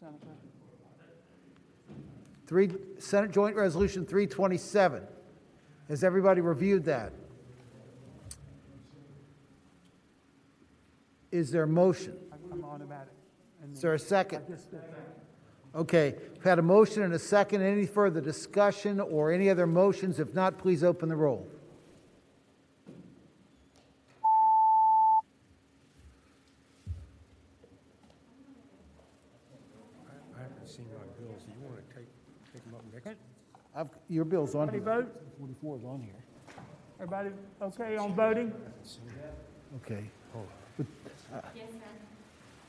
Senator. Senate Joint Resolution 327. Has everybody reviewed that? Is there a motion? I'm automatic. Is there a second? Okay, we've had a motion and a second. Any further discussion or any other motions? If not, please open the roll. I haven't seen my bills. Do you want to take them up next? Your bill's on Everybody here. vote? 44 is on here. Everybody okay on voting? Okay.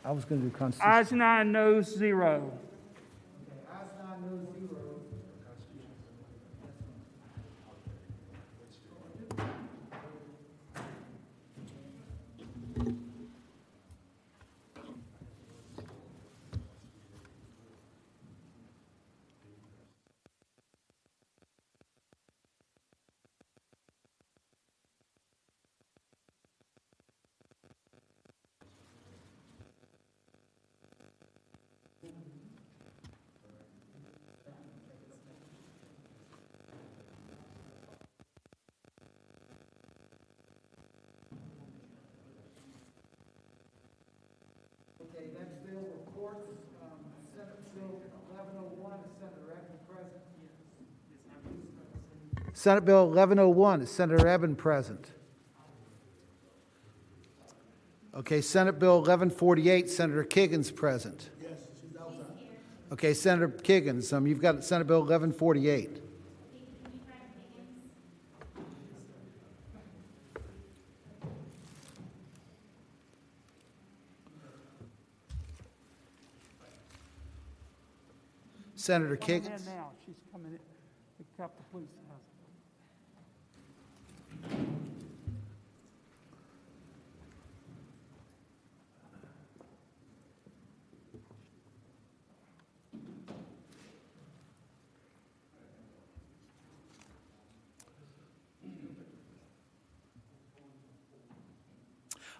I was going to do Constitution. Ayes 9, noes 0. Okay, next bill, reports, Senate Bill 1101, is Senator Eben present? Senate Bill 1101, is Senator Eben present? Okay, Senate Bill 1148, Senator Kiggins present? Yes, she's outside. Okay, Senator Kiggins, you've got Senate Bill 1148. Senator Kiggins. Coming in now. She's coming in to help the police.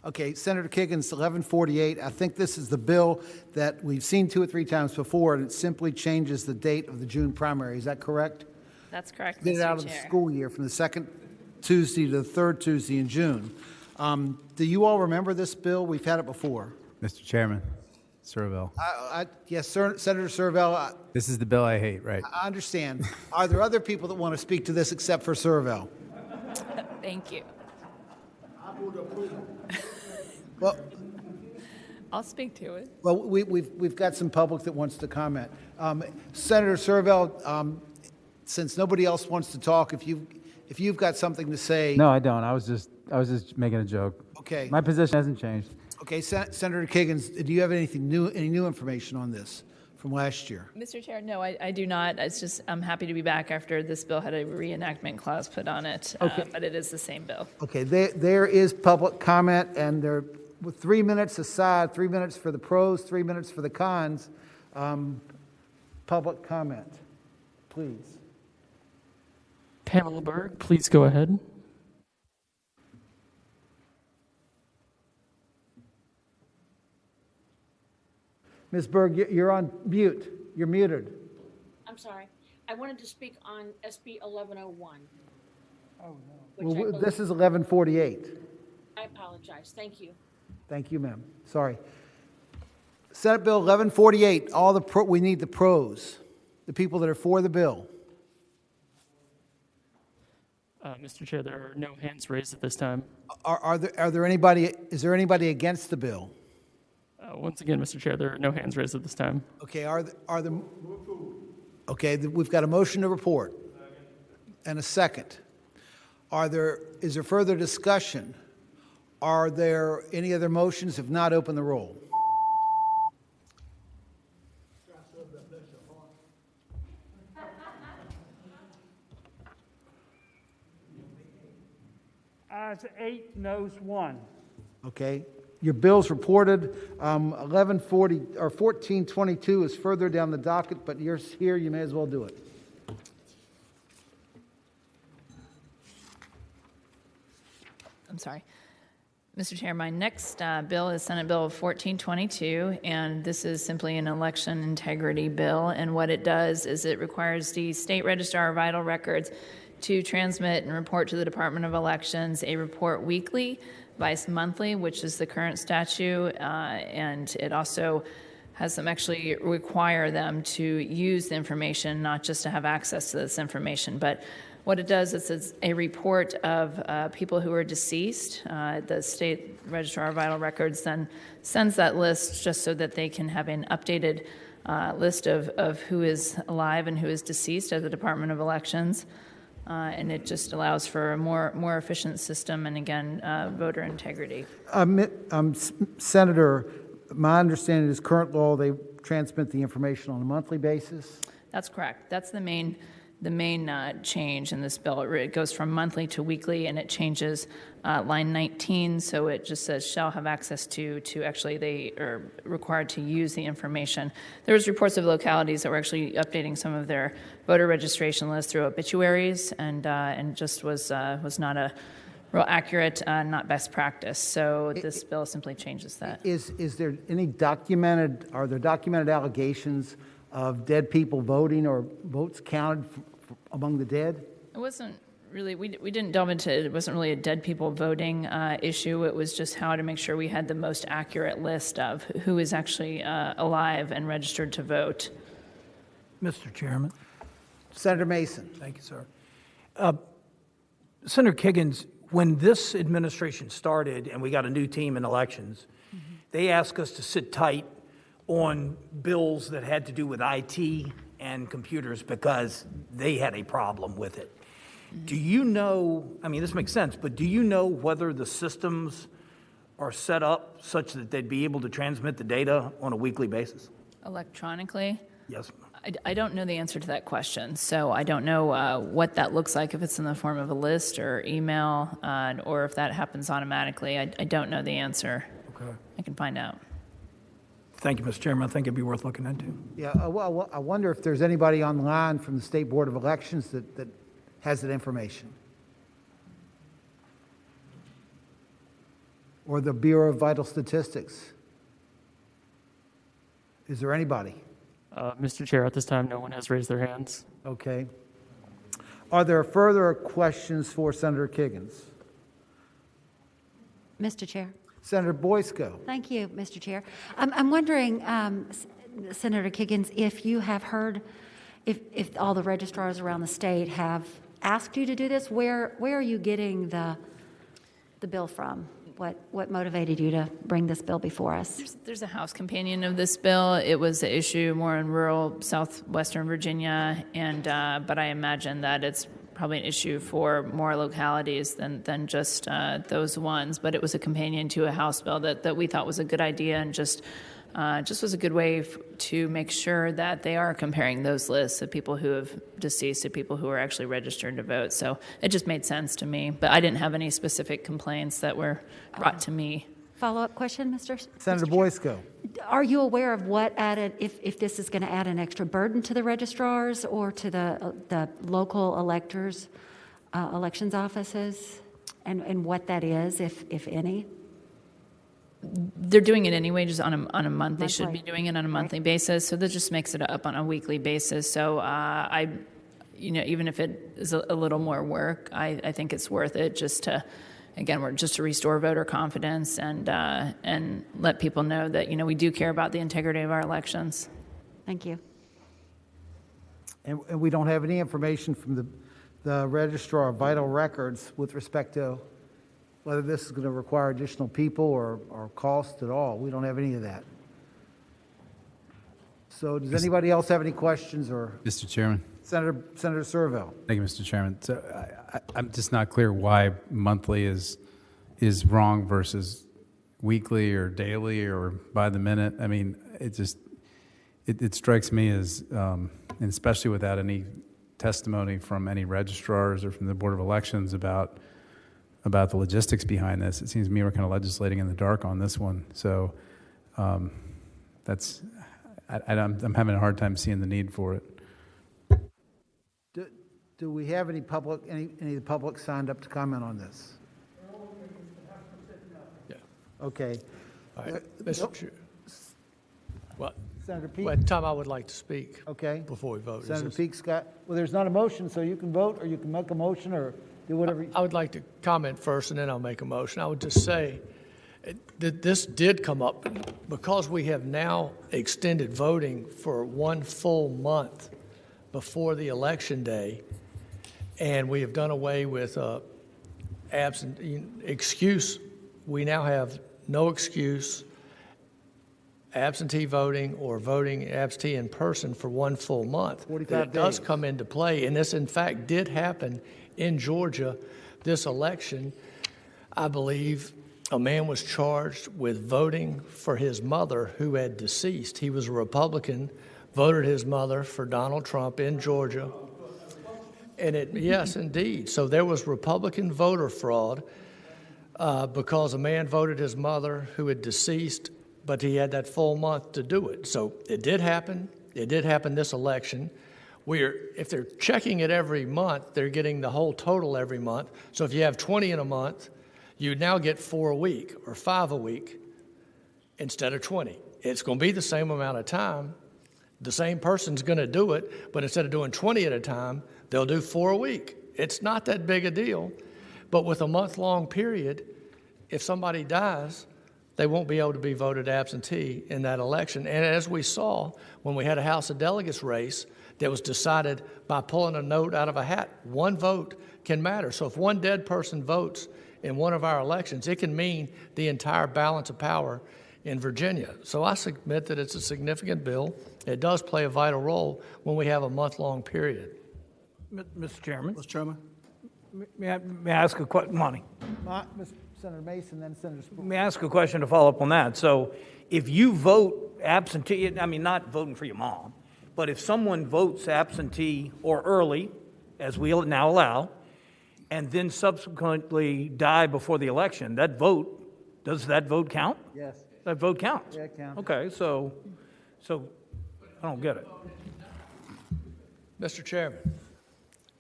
Okay, Senator Kiggins, 1148. I think this is the bill that we've seen 2 or 3 times before, and it simply changes the date of the June primary. Is that correct? That's correct, Get it out Mr. of the Chair. school year from the second Tuesday to the third Tuesday in June. Do you all remember this bill? We've had it before. Mr. Chairman, Surville. Yes, Senator Servell, This is the bill I hate, right? I understand. Are there other people that want to speak to this except for Servell? Thank you. Well, I'll speak to it. well, we've got some public that wants to comment. Senator Servell, since nobody else wants to talk, if you've got something to say. No, I don't. I was just making a joke. Okay. My position hasn't changed. Okay, Senator Kiggins, do you have anything new, any new information on this from last year? Mr. Chair, no, I do not. It's just I'm happy to be back after this bill had a reenactment clause put on it, Okay. but it is the same bill. Okay, there is public comment, and there, with 3 minutes aside, 3 minutes for the pros, 3 minutes for the cons, public comment, please. Pamela Berg, please go ahead. Ms. Berg, you're on mute. You're muted. I'm sorry. I wanted to speak on SB 1101. Oh, no. Which Well, this is 1148. I apologize. Thank you. Thank you, ma'am. Sorry. Senate Bill 1148, we need the pros, the people that are for the bill. Mr. Chair, there are no hands raised at this time. Are there anybody, is there anybody against the bill? Once again, Mr. Chair, there are no hands raised at this time. Okay, okay, we've got a motion to report and a second. Is there further discussion? Are there any other motions? If not, open the roll. Ayes 8, noes 1. Okay, your bill's reported. 1140 or 1422 is further down the docket, but you're here, you may as well do it. I'm sorry. Mr. Chair, my next bill is Senate Bill 1422, and this is simply an election integrity bill. And what it does is it requires the State Registrar of Vital Records to transmit and report to the Department of Elections a report weekly, vice monthly, which is the current statute, and it also has them actually require them to use the information, not just to have access to this information, but what it does is it's a report of people who are deceased. The State Registrar of Vital Records then sends that list just so that they can have an updated list of who is alive and who is deceased at the Department of Elections. And it just allows for a more efficient system and, again, voter integrity. Senator, my understanding is current law, they transmit the information on a monthly basis? That's correct. That's the main change in this bill. It goes from monthly to weekly, and it changes line 19, so it just says shall have access to actually they are required to use the information. There was reports of localities that were actually updating some of their voter registration lists through obituaries, and just was not a real accurate, not best practice. So this bill simply changes that. Is there any are there documented allegations of dead people voting or votes counted among the dead? It wasn't really, we didn't delve into it. It wasn't really a dead people voting issue. It was just how to make sure we had the most accurate list of who is actually alive and registered to vote. Mr. Chairman. Senator Mason. Thank you, sir. Senator Kiggins, when this administration started and we got a new team in elections, they asked us to sit tight on bills that had to do with IT and computers because they had a problem with it. Do you know, I mean, this makes sense, but do you know whether the systems are set up such that they'd be able to transmit the data on a weekly basis? Electronically? Yes. I don't know the answer to that question, so I don't know what that looks like, if it's in the form of a list or email, or if that happens automatically. I don't know the answer. Okay. I can find out. Thank you, Mr. Chairman. I think it'd be worth looking into. Yeah, well, I wonder if there's anybody online from the State Board of Elections that has that information. Or the Bureau of Vital Statistics. Is there anybody? Mr. Chair, at this time, no one has raised their hands. Okay. Are there further questions for Senator Kiggins? Mr. Chair. Senator Boysko. Thank you, Mr. Chair. I'm wondering, Senator Kiggins, if you have heard, if all the registrars around the state have asked you to do this, where are you getting the bill from? What motivated you to bring this bill before us? There's a House companion of this bill. It was an issue more in rural southwestern Virginia, and but I imagine that it's probably an issue for more localities than just those ones. But it was a companion to a House bill that we thought was a good idea, and just was a good way to make sure that they are comparing those lists of people who have deceased to people who are actually registered to vote. So it just made sense to me. But I didn't have any specific complaints that were brought to me. Follow-up question, Senator Boysko. Are you aware of what added, if this is going to add an extra burden to the registrars or to the local electors, elections offices, and what that is, if any? They're doing it anyway, just on a month. They should be doing it on a monthly basis. So that just makes it up on a weekly basis. So even if it is a little more work, I think it's worth it just to, again, just to restore voter confidence and let people know that, we do care about the integrity of our elections. Thank you. And we don't have any information from the Registrar of Vital Records with respect to whether this is going to require additional people or cost at all. We don't have any of that. So does anybody else have any questions? Or Mr. Chairman. Senator Serville. Thank you, Mr. Chairman. So I'm just not clear why monthly is wrong versus weekly or daily or by the minute. I mean, it strikes me as, and especially without any testimony from any registrars or from the Board of Elections about the logistics behind this. It seems to me we're kind of legislating in the dark on this one. So I'm having a hard time seeing the need for it. Do we have any of the public signed up to comment on this? Okay. All right, Mr. Chair. Well, Senator Peake? well, Tom, I would like to speak. Okay. Before we vote. Is Senator this- Peake, Scott, well, there's not a motion, so you can vote, or you can make a motion, or do whatever. I would like to comment first, and then I'll make a motion. I would just say that this did come up because we have now extended voting for 1 full month before the election day, and we have done away with excuse. We now have no excuse absentee voting or voting absentee in person for 1 full month. 45 It does days. come into play, and this in fact did happen in Georgia this election. I believe a man was charged with voting for his mother who had deceased. He was a Republican, voted his mother for Donald Trump in Georgia. And yes, indeed. So there was Republican voter fraud because a man voted his mother who had deceased, but he had that full month to do it. So it did happen. It did happen this election. If they're checking it every month, they're getting the whole total every month. So if you have 20 in a month, you now get 4 a week or 5 a week instead of 20. It's going to be the same amount of time. The same person's going to do it, but instead of doing 20 at a time, they'll do 4 a week. It's not that big a deal, but with a month-long period, if somebody dies, they won't be able to be voted absentee in that election. And as we saw when we had a House of Delegates race that was decided by pulling a note out of a hat, 1 vote can matter. So if 1 dead person votes in one of our elections, it can mean the entire balance of power in Virginia. So I submit that it's a significant bill. It does play a vital role when we have a month-long period. Mr. Chairman, Mr. Chairman? may I ask a question, Monty? Senator Mason, then Senator Spruill. Let me ask a question to follow up on that. So if you vote absentee, I mean, not voting for your mom, but if someone votes absentee or early, as we now allow, and then subsequently die before the election, does that vote count? Yes. That vote counts? Yeah, it counts. Okay, so I don't get it. Mr. Chairman.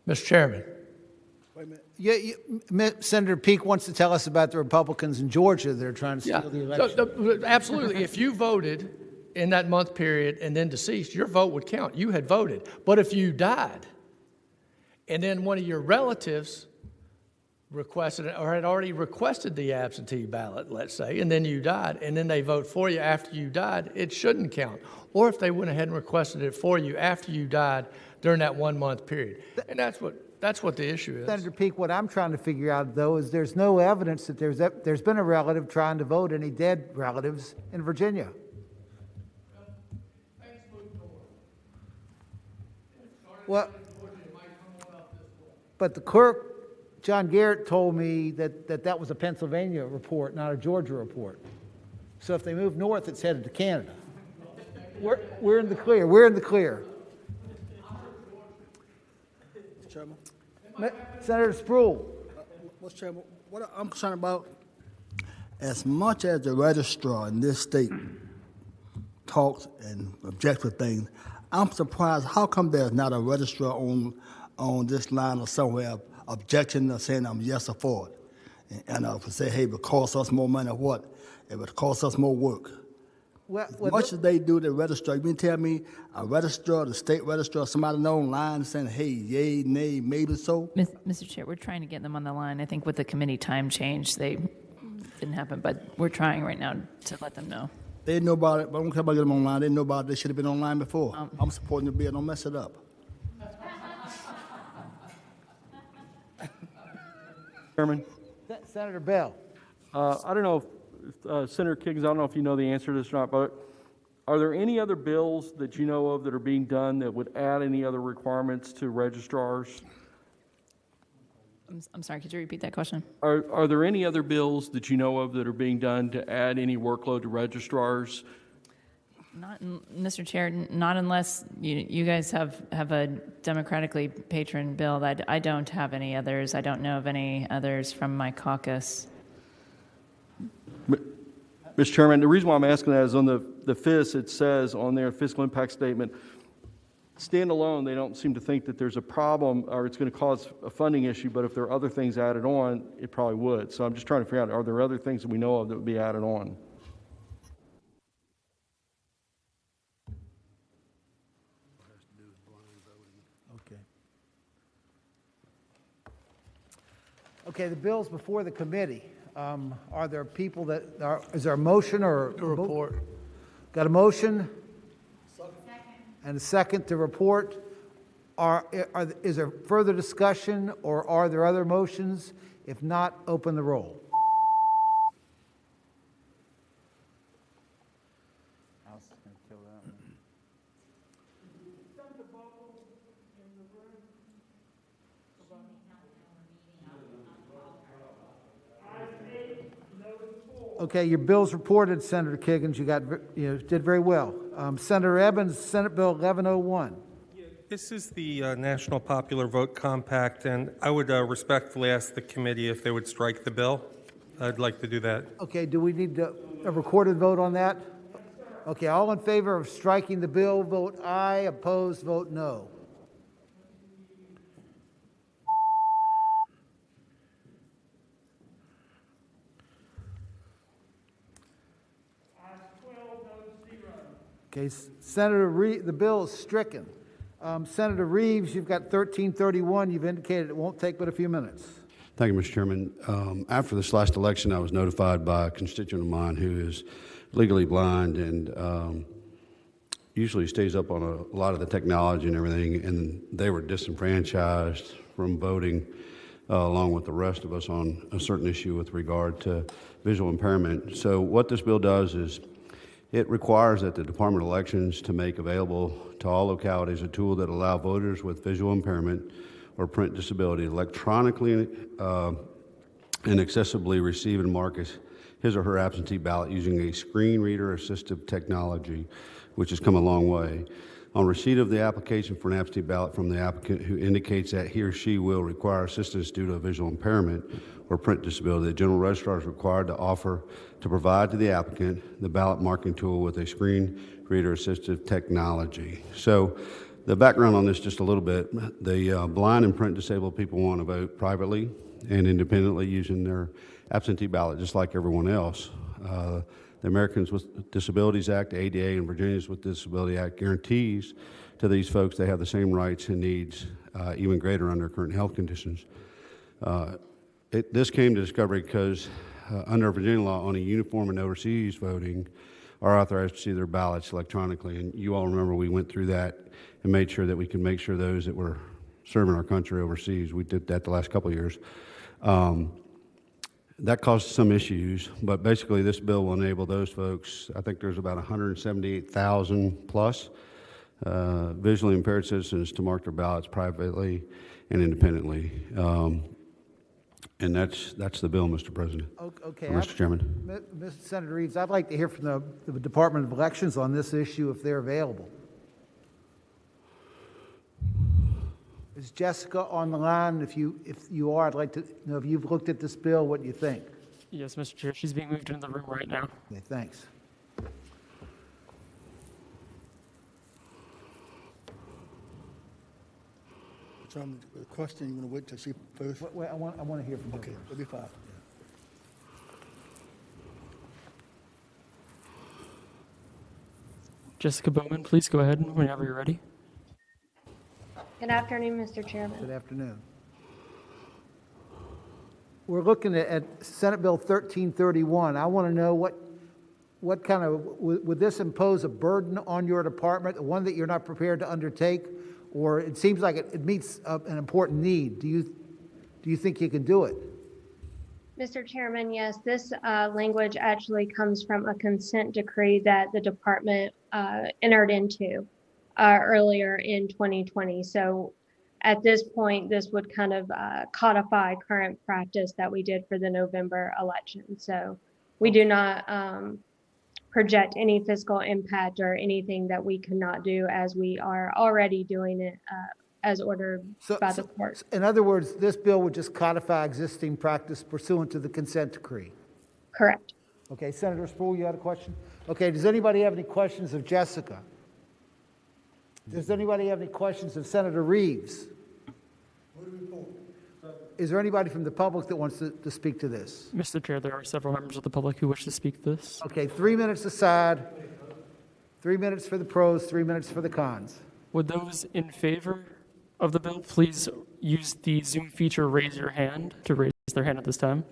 Mr. Chairman. Wait a minute. Senator Peake wants to tell us about the Republicans in Georgia that are trying to steal the election. Absolutely. If you voted in that month period and then deceased, your vote would count. You had voted. But if you died and then one of your relatives requested or had already requested the absentee ballot, let's say, and then you died, and then they vote for you after you died, it shouldn't count. Or if they went ahead and requested it for you after you died during that 1 month period. And that's what the issue is. Senator Peake, what I'm trying to figure out, though, is there's no evidence that there's been a relative trying to vote any dead relatives in Virginia. Well, but the clerk, John Garrett, told me that was a Pennsylvania report, not a Georgia report. So if they move north, it's headed to Canada. We're in the clear. We're in the clear. Mr. Chairman? Senator Spruill. Mr. Chairman, what I'm concerned about, as much as the registrar in this state talks and objects to things, I'm surprised how come there's not a registrar on this line or somewhere objecting or saying I'm yes or for it. And if say, hey, it would cost us more money or what? It would cost us more work. As much as they do the registrar, you mean tell me a registrar, the state registrar, somebody online saying, hey, yay, nay, maybe so? Mr. Chair, we're trying to get them on the line. I think with the committee time change, they didn't happen, but we're trying right now to let them know. They know about it, but I don't care about getting them online. They know about it. They should have been online before. I'm supporting the bill. Don't mess it up. Chairman, Senator Bell. I don't know if Senator Kiggins, I don't know if you know the answer to this or not, but are there any other bills that you know of that are being done that would add any other requirements to registrars? I'm sorry, could you repeat that question? Are there any other bills that you know of that are being done to add any workload to registrars? Mr. Chair, not unless you guys have a democratically patroned bill. I don't have any others. I don't know of any others from my caucus. Mr. Chairman, the reason why I'm asking that is on the FIS, it says on their fiscal impact statement, Standalone, they don't seem to think that there's a problem or it's going to cause a funding issue, but if there are other things added on, it probably would. So I'm just trying to figure out, are there other things that we know of that would be added on? Okay. Okay, the bill's before the committee. Are there people that, is there a motion or? A report. Got a motion? And a second to report. Is there further discussion or are there other motions? If not, open the roll. Okay, your bill's reported, Senator Kiggins. You did very well. Senator Evans, Senate Bill 1101. This is the National Popular Vote Compact, and I would respectfully ask the committee if they would strike the bill. I'd like to do that. Okay, do we need a recorded vote on that? Okay, all in favor of striking the bill, vote aye. Opposed, vote no. Okay, Senator Reeves, the bill is stricken. Senator Reeves, you've got 1331. You've indicated it won't take but a few minutes. Thank you, Mr. Chairman. After this last election, I was notified by a constituent of mine who is legally blind and usually stays up on a lot of the technology and everything, and they were disenfranchised from voting along with the rest of us on a certain issue with regard to visual impairment. So what this bill does is it requires that the Department of Elections to make available to all localities a tool that allow voters with visual impairment or print disability electronically and accessibly receive and mark his or her absentee ballot using a screen reader assistive technology, which has come a long way. On receipt of the application for an absentee ballot from the applicant who indicates that he or she will require assistance due to a visual impairment or print disability, the general registrar is required to provide to the applicant the ballot marking tool with a screen reader assistive technology. So the background on this just a little bit, the blind and print disabled people want to vote privately and independently using their absentee ballot just like everyone else. The Americans with Disabilities Act, the ADA, and Virginians with Disability Act guarantees to these folks they have the same rights and needs, even greater under current health conditions. This came to discovery because under Virginia law, only uniform and overseas voting are authorized to see their ballots electronically. And you all remember we went through that and made sure that we could make sure those that were serving our country overseas, we did that the last couple of years. That caused some issues, but basically this bill will enable those folks. I think there's about 178,000 plus visually impaired citizens to mark their ballots privately and independently. And that's the bill, Mr. President. Okay, Mr. Chairman. Mr. Senator Reeves, I'd like to hear from the Department of Elections on this issue if they're available. Is Jessica on the line? If you are, I'd like to know if you've looked at this bill, what you think. Yes, Mr. Chair, she's being moved into the room right now. Okay, thanks. So the question, you want to wait to see first? Wait, I want to hear from her. Okay, it'll be fine. Jessica Bowman, please go ahead whenever you're ready. Good afternoon, Mr. Chairman. Good afternoon. We're looking at Senate Bill 1331. I want to know what kind of, would this impose a burden on your department, one that you're not prepared to undertake, or it seems like it meets an important need? Do you think you can do it? Mr. Chairman, yes, this language actually comes from a consent decree that the department entered into earlier in 2020. So at this point, this would kind of codify current practice that we did for the November election. So we do not project any fiscal impact or anything that we cannot do, as we are already doing it as ordered by the court. In other words, this bill would just codify existing practice pursuant to the consent decree? Correct. Okay, Senator Spruill, you had a question? Okay, does anybody have any questions of Jessica? Does anybody have any questions of Senator Reeves? Is there anybody from the public that wants to speak to this? Mr. Chair, there are several members of the public who wish to speak to this. Okay, 3 minutes aside. 3 minutes for the pros, 3 minutes for the cons. Would those in favor of the bill please use the Zoom feature, raise your hand, to raise their hand at this time?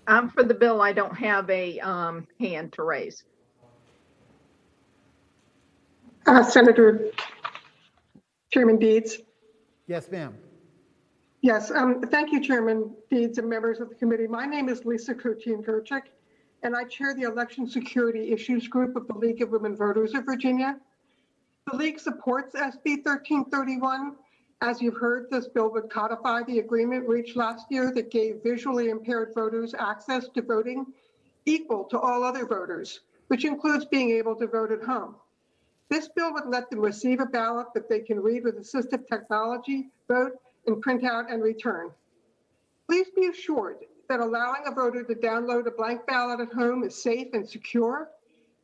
I'm for the bill. I don't have a hand to raise. Senator Chairman Deeds. Yes, ma'am. Yes, thank you, Chairman Deeds and members of the committee. My name is Lisa Kotiin-Gerchik, and I chair the Election Security Issues Group of the League of Women Voters of Virginia. The League supports SB 1331. As you've heard, this bill would codify the agreement reached last year that gave visually impaired voters access to voting equal to all other voters, which includes being able to vote at home. This bill would let them receive a ballot that they can read with assistive technology, vote, and print out and return. Please be assured that allowing a voter to download a blank ballot at home is safe and secure,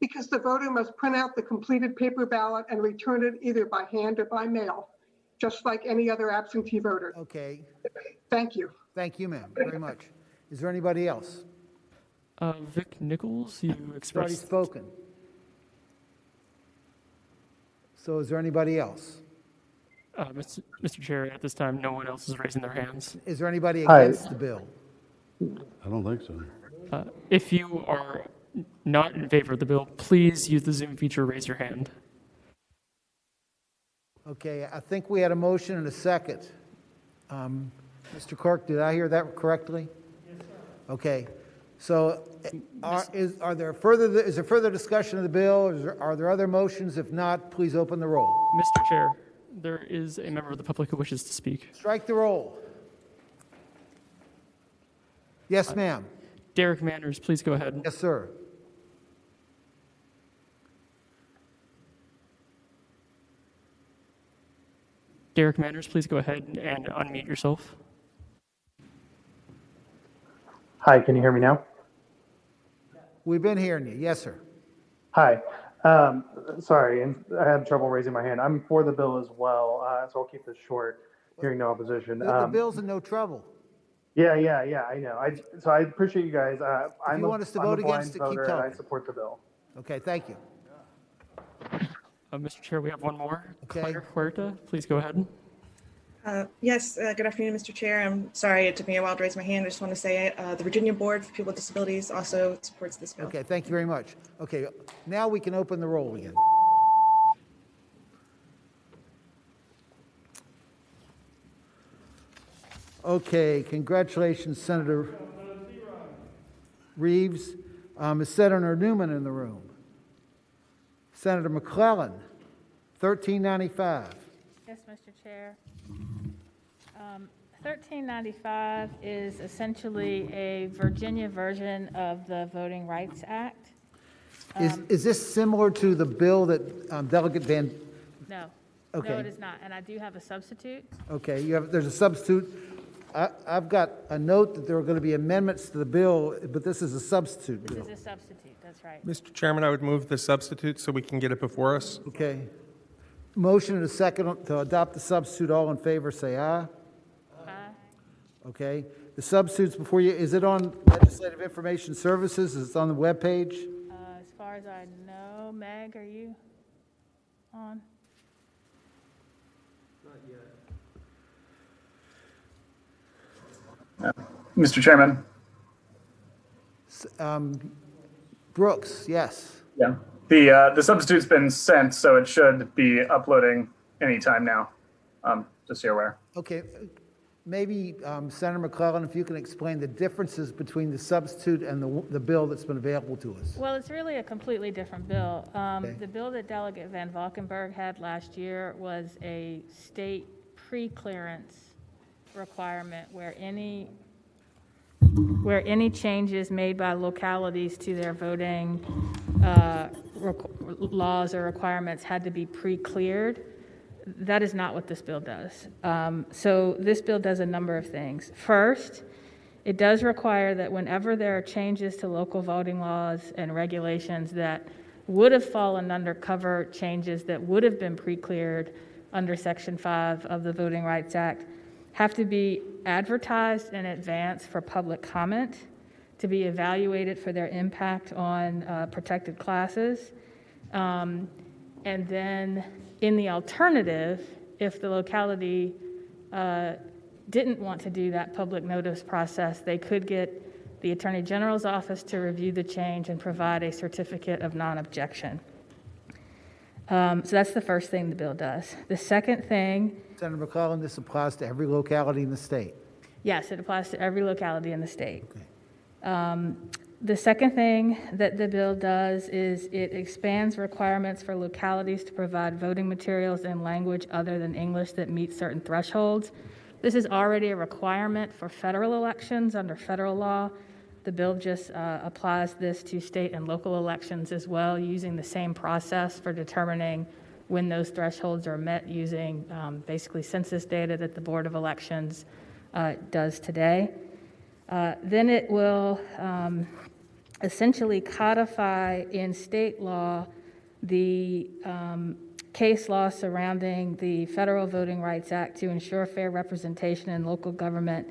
because the voter must print out the completed paper ballot and return it either by hand or by mail, just like any other absentee voter. Okay. Thank you. Thank you, ma'am, very much. Is there anybody else? Vic Nichols, you Already expressed. spoken. So is there anybody else? Mr. Chair, at this time, no one else is raising their hands. Is there anybody Hi. against the bill? I don't think so. If you are not in favor of the bill, please use the Zoom feature, raise your hand. Okay, I think we had a motion and a second. Mr. Clerk, did I hear that correctly? Yes, sir. Okay, so is there further discussion of the bill? Are there other motions? If not, please open the roll. Mr. Chair, there is a member of the public who wishes to speak. Strike the roll. Yes, ma'am. Derek Manners, please go ahead. Yes, sir. Derek Manners, please go ahead and unmute yourself. Hi, can you hear me now? We've been hearing you. Yes, sir. Hi. Sorry, and I had trouble raising my hand. I'm for the bill as well, so I'll keep this short, hearing no opposition. The bill's in no trouble. Yeah, I know. So I appreciate you guys. If you want us to vote against it, keep and talking. I support the bill. Okay, thank you. Mr. Chair, we have one more. Okay. Claire Huerta, please go ahead. Yes, good afternoon, Mr. Chair. I'm sorry it took me a while to raise my hand. I just want to say the Virginia Board for People with Disabilities also supports this bill. Okay, thank you very much. Okay, now we can open the roll again. Okay, congratulations, Senator Reeves. Is Senator Newman in the room? Senator McClellan, 1395. Yes, Mr. Chair. 1395 is essentially a Virginia version of the Voting Rights Act. Is this similar to the bill that Delegate Van? No. Okay. No, it is not. And I do have a substitute. Okay, there's a substitute. I've got a note that there are going to be amendments to the bill, but this is a substitute bill. This is a substitute, that's right. Mr. Chairman, I would move the substitute so we can get it before us. Okay. Motion and a second to adopt the substitute. All in favor, say aye. Aye. Okay. The substitute's before you. Is it on Legislative Information Services? Is it on the webpage? As far as I know, Meg, are you on? Mr. Chairman. Brooks, yes. Yeah. The substitute's been sent, so it should be uploading anytime now. Just so you're aware. Okay. Maybe Senator McClellan, if you can explain the differences between the substitute and the bill that's been available to us. Well, it's really a completely different bill. The bill that Delegate Van Valkenburg had last year was a state pre-clearance requirement where any changes made by localities to their voting laws or requirements had to be pre-cleared. That is not what this bill does. So this bill does a number of things. First, It does require that whenever there are changes to local voting laws and regulations that would have fallen under cover changes that would have been pre-cleared under Section 5 of the Voting Rights Act, have to be advertised in advance for public comment, to be evaluated for their impact on protected classes. And then in the alternative, if the locality didn't want to do that public notice process, they could get the Attorney General's office to review the change and provide a certificate of non-objection. So that's the first thing the bill does. The second thing, Senator McClellan, this applies to every locality in the state. yes, it applies to every locality in the state. The second thing that the bill does is it expands requirements for localities to provide voting materials in language other than English that meet certain thresholds. This is already a requirement for federal elections under federal law. The bill just applies this to state and local elections as well, using the same process for determining when those thresholds are met, using basically census data that the Board of Elections does today. Then it will essentially codify in state law the case law surrounding the Federal Voting Rights Act to ensure fair representation in local government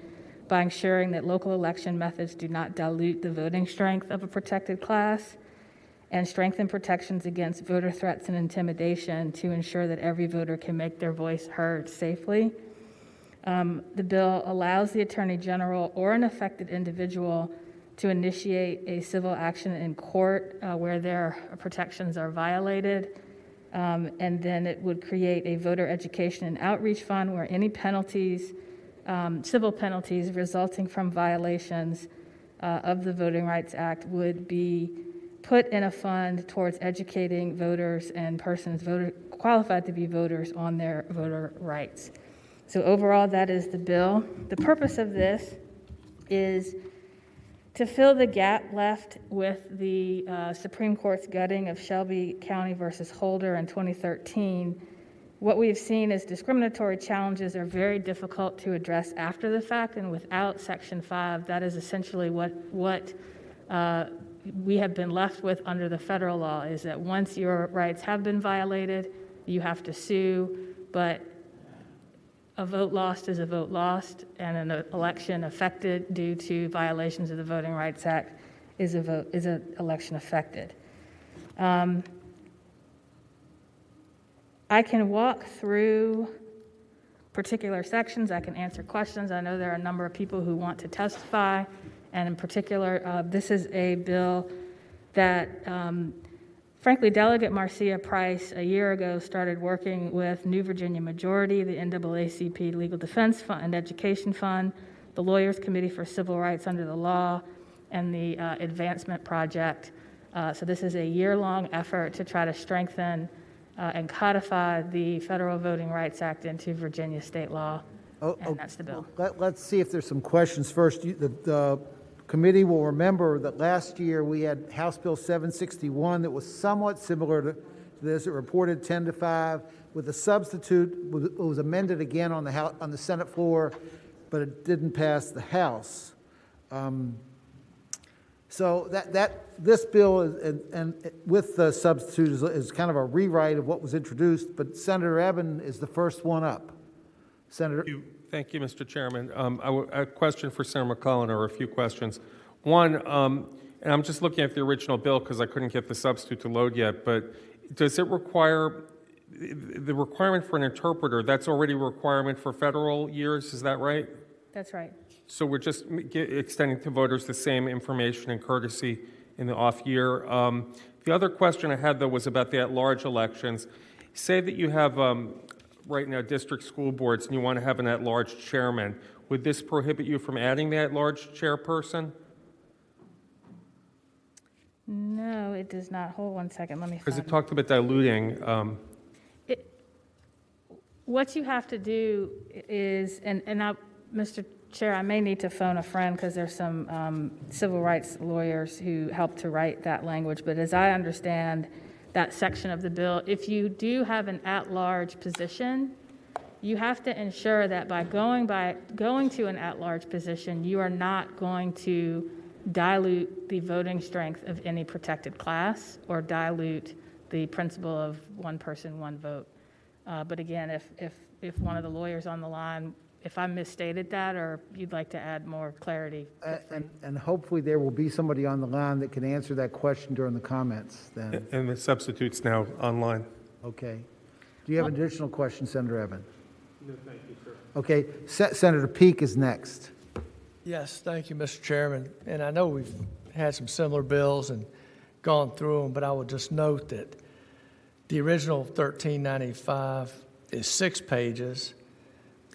by ensuring that local election methods do not dilute the voting strength of a protected class, and strengthen protections against voter threats and intimidation to ensure that every voter can make their voice heard safely. The bill allows the Attorney General or an affected individual to initiate a civil action in court where their protections are violated. And then it would create a voter education and outreach fund where any penalties, civil penalties resulting from violations of the Voting Rights Act would be put in a fund towards educating voters and persons qualified to be voters on their voter rights. So overall, that is the bill. The purpose of this is to fill the gap left with the Supreme Court's gutting of Shelby County versus Holder in 2013. What we've seen is discriminatory challenges are very difficult to address after the fact, and without Section 5, that is essentially what we have been left with under the federal law, is that once your rights have been violated, you have to sue, but a vote lost is a vote lost, and an election affected due to violations of the Voting Rights Act is an election affected. I can walk through particular sections. I can answer questions. I know there are a number of people who want to testify, and in particular, this is a bill that frankly, Delegate Marcia Price a year ago started working with New Virginia Majority, the NAACP Legal Defense Fund and Education Fund, the Lawyers Committee for Civil Rights Under the Law, and the Advancement Project. So this is a year-long effort to try to strengthen and codify the Federal Voting Rights Act into Virginia state law, and that's the bill. Let's see if there's some questions first. The committee will remember that last year we had House Bill 761 that was somewhat similar to this. It reported 10-5 with a substitute. It was amended again on the Senate floor, but it didn't pass the House. So this bill and with the substitute is kind of a rewrite of what was introduced. But Senator Eben is the first one up. Senator. Thank you, Mr. Chairman. A question for Senator McClellan, or a few questions. One, and I'm just looking at the original bill because I couldn't get the substitute to load yet, but does it require, the requirement for an interpreter, that's already a requirement for federal years, is that right? That's right. So we're just extending to voters the same information and courtesy in the off year. The other question I had, though, was about the at-large elections. Say that you have right now district school boards and you want to have an at-large chairman. Would this prohibit you from adding the at-large chairperson? No, it does not. Hold one second. Let me Because it talked about diluting. What you have to do is, Mr. Chair, I may need to phone a friend because there's some civil rights lawyers who helped to write that language. But as I understand that section of the bill, if you do have an at-large position, you have to ensure that by going to an at-large position, you are not going to dilute the voting strength of any protected class or dilute the principle of one person, one vote. But again, if one of the lawyers on the line, if I misstated that or you'd like to add more clarity. And hopefully there will be somebody on the line that can answer that question during the comments then. And the substitute's now online. Okay. Do you have additional questions, Senator Evan? No, thank you, sir. Okay, Senator Peake is next. Yes, thank you, Mr. Chairman. And I know we've had some similar bills and gone through them, but I would just note that the original 1395 is 6 pages,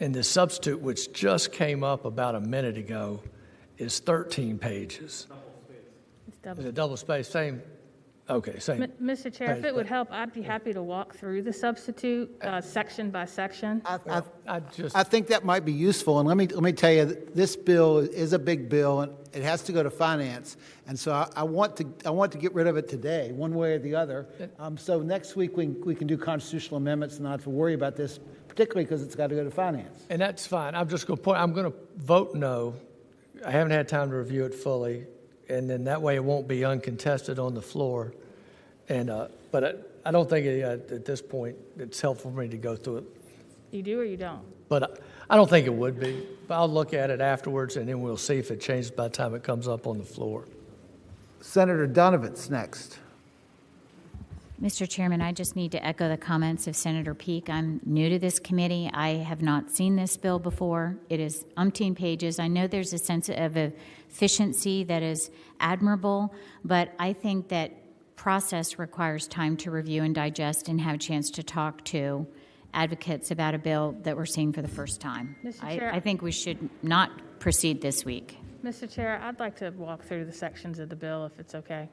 and the substitute, which just came up about a minute ago, is 13 pages. Is it double space? Same. Okay, same. Mr. Chair, if it would help, I'd be happy to walk through the substitute section by section. I think that might be useful, and let me tell you, this bill is a big bill, and it has to go to finance, and so I want to get rid of it today, one way or the other. So next week we can do constitutional amendments and not have to worry about this, particularly because it's got to go to finance. And that's fine. I'm just going to point. I'm going to vote no. I haven't had time to review it fully, and then that way it won't be uncontested on the floor. And but I don't think at this point it's helpful for me to go through it. You do or you don't? But I don't think it would be. But I'll look at it afterwards, and then we'll see if it changes by the time it comes up on the floor. Senator Donovan's next. Mr. Chairman, I just need to echo the comments of Senator Peake. I'm new to this committee. I have not seen this bill before. It is umpteen pages. I know there's a sense of efficiency that is admirable, but I think that process requires time to review and digest and have a chance to talk to advocates about a bill that we're seeing for the first time. I think we should not proceed this week. Mr. Chair, I'd like to walk through the sections of the bill if it's okay.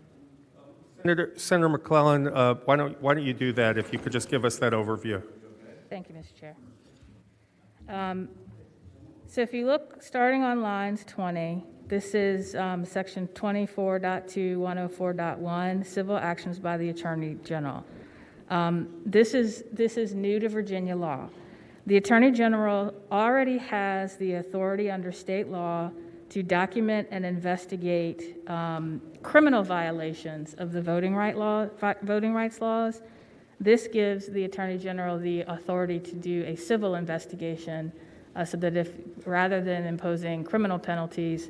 Senator McClellan, why don't you do that if you could just give us that overview? Thank you, Mr. Chair. So if you look, starting on lines 20, this is section 24.2, 104.1, civil actions by the Attorney General. This is new to Virginia law. The Attorney General already has the authority under state law to document and investigate criminal violations of the voting rights laws. This gives the Attorney General the authority to do a civil investigation so that if, rather than imposing criminal penalties,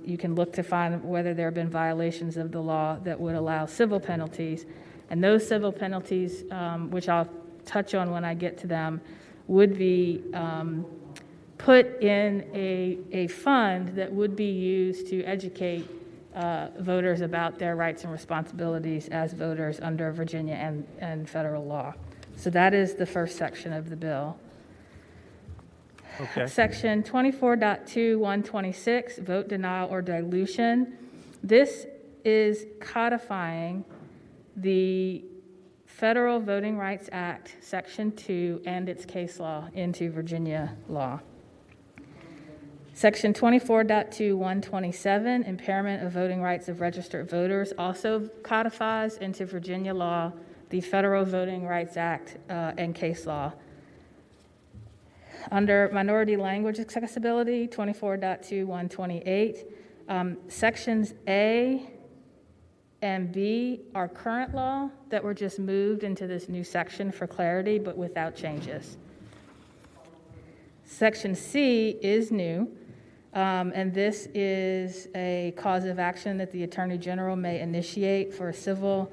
you can look to find whether there have been violations of the law that would allow civil penalties. And those civil penalties, which I'll touch on when I get to them, would be put in a fund that would be used to educate voters about their rights and responsibilities as voters under Virginia and federal law. So that is the first section of the bill. Okay. Section 24.2, 126, vote denial or dilution. This is codifying the Federal Voting Rights Act, Section 2, and its case law into Virginia law. Section 24.2, 127, impairment of voting rights of registered voters, also codifies into Virginia law the Federal Voting Rights Act and case law. Under minority language accessibility, 24.2, 128, sections A and B are current law that were just moved into this new section for clarity, but without changes. Section C is new, and this is a cause of action that the Attorney General may initiate for a civil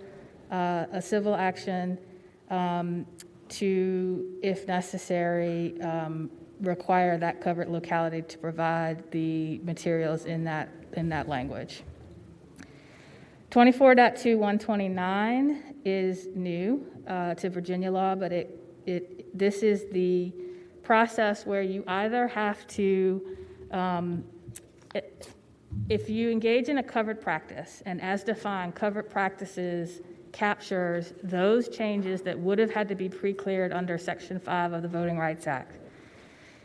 action to, if necessary, require that covered locality to provide the materials in that language. 24.2, 129 is new to Virginia law, but this is the process where you either have to, if you engage in a covered practice, and as defined, covered practices captures those changes that would have had to be pre-cleared under Section 5 of the Voting Rights Act.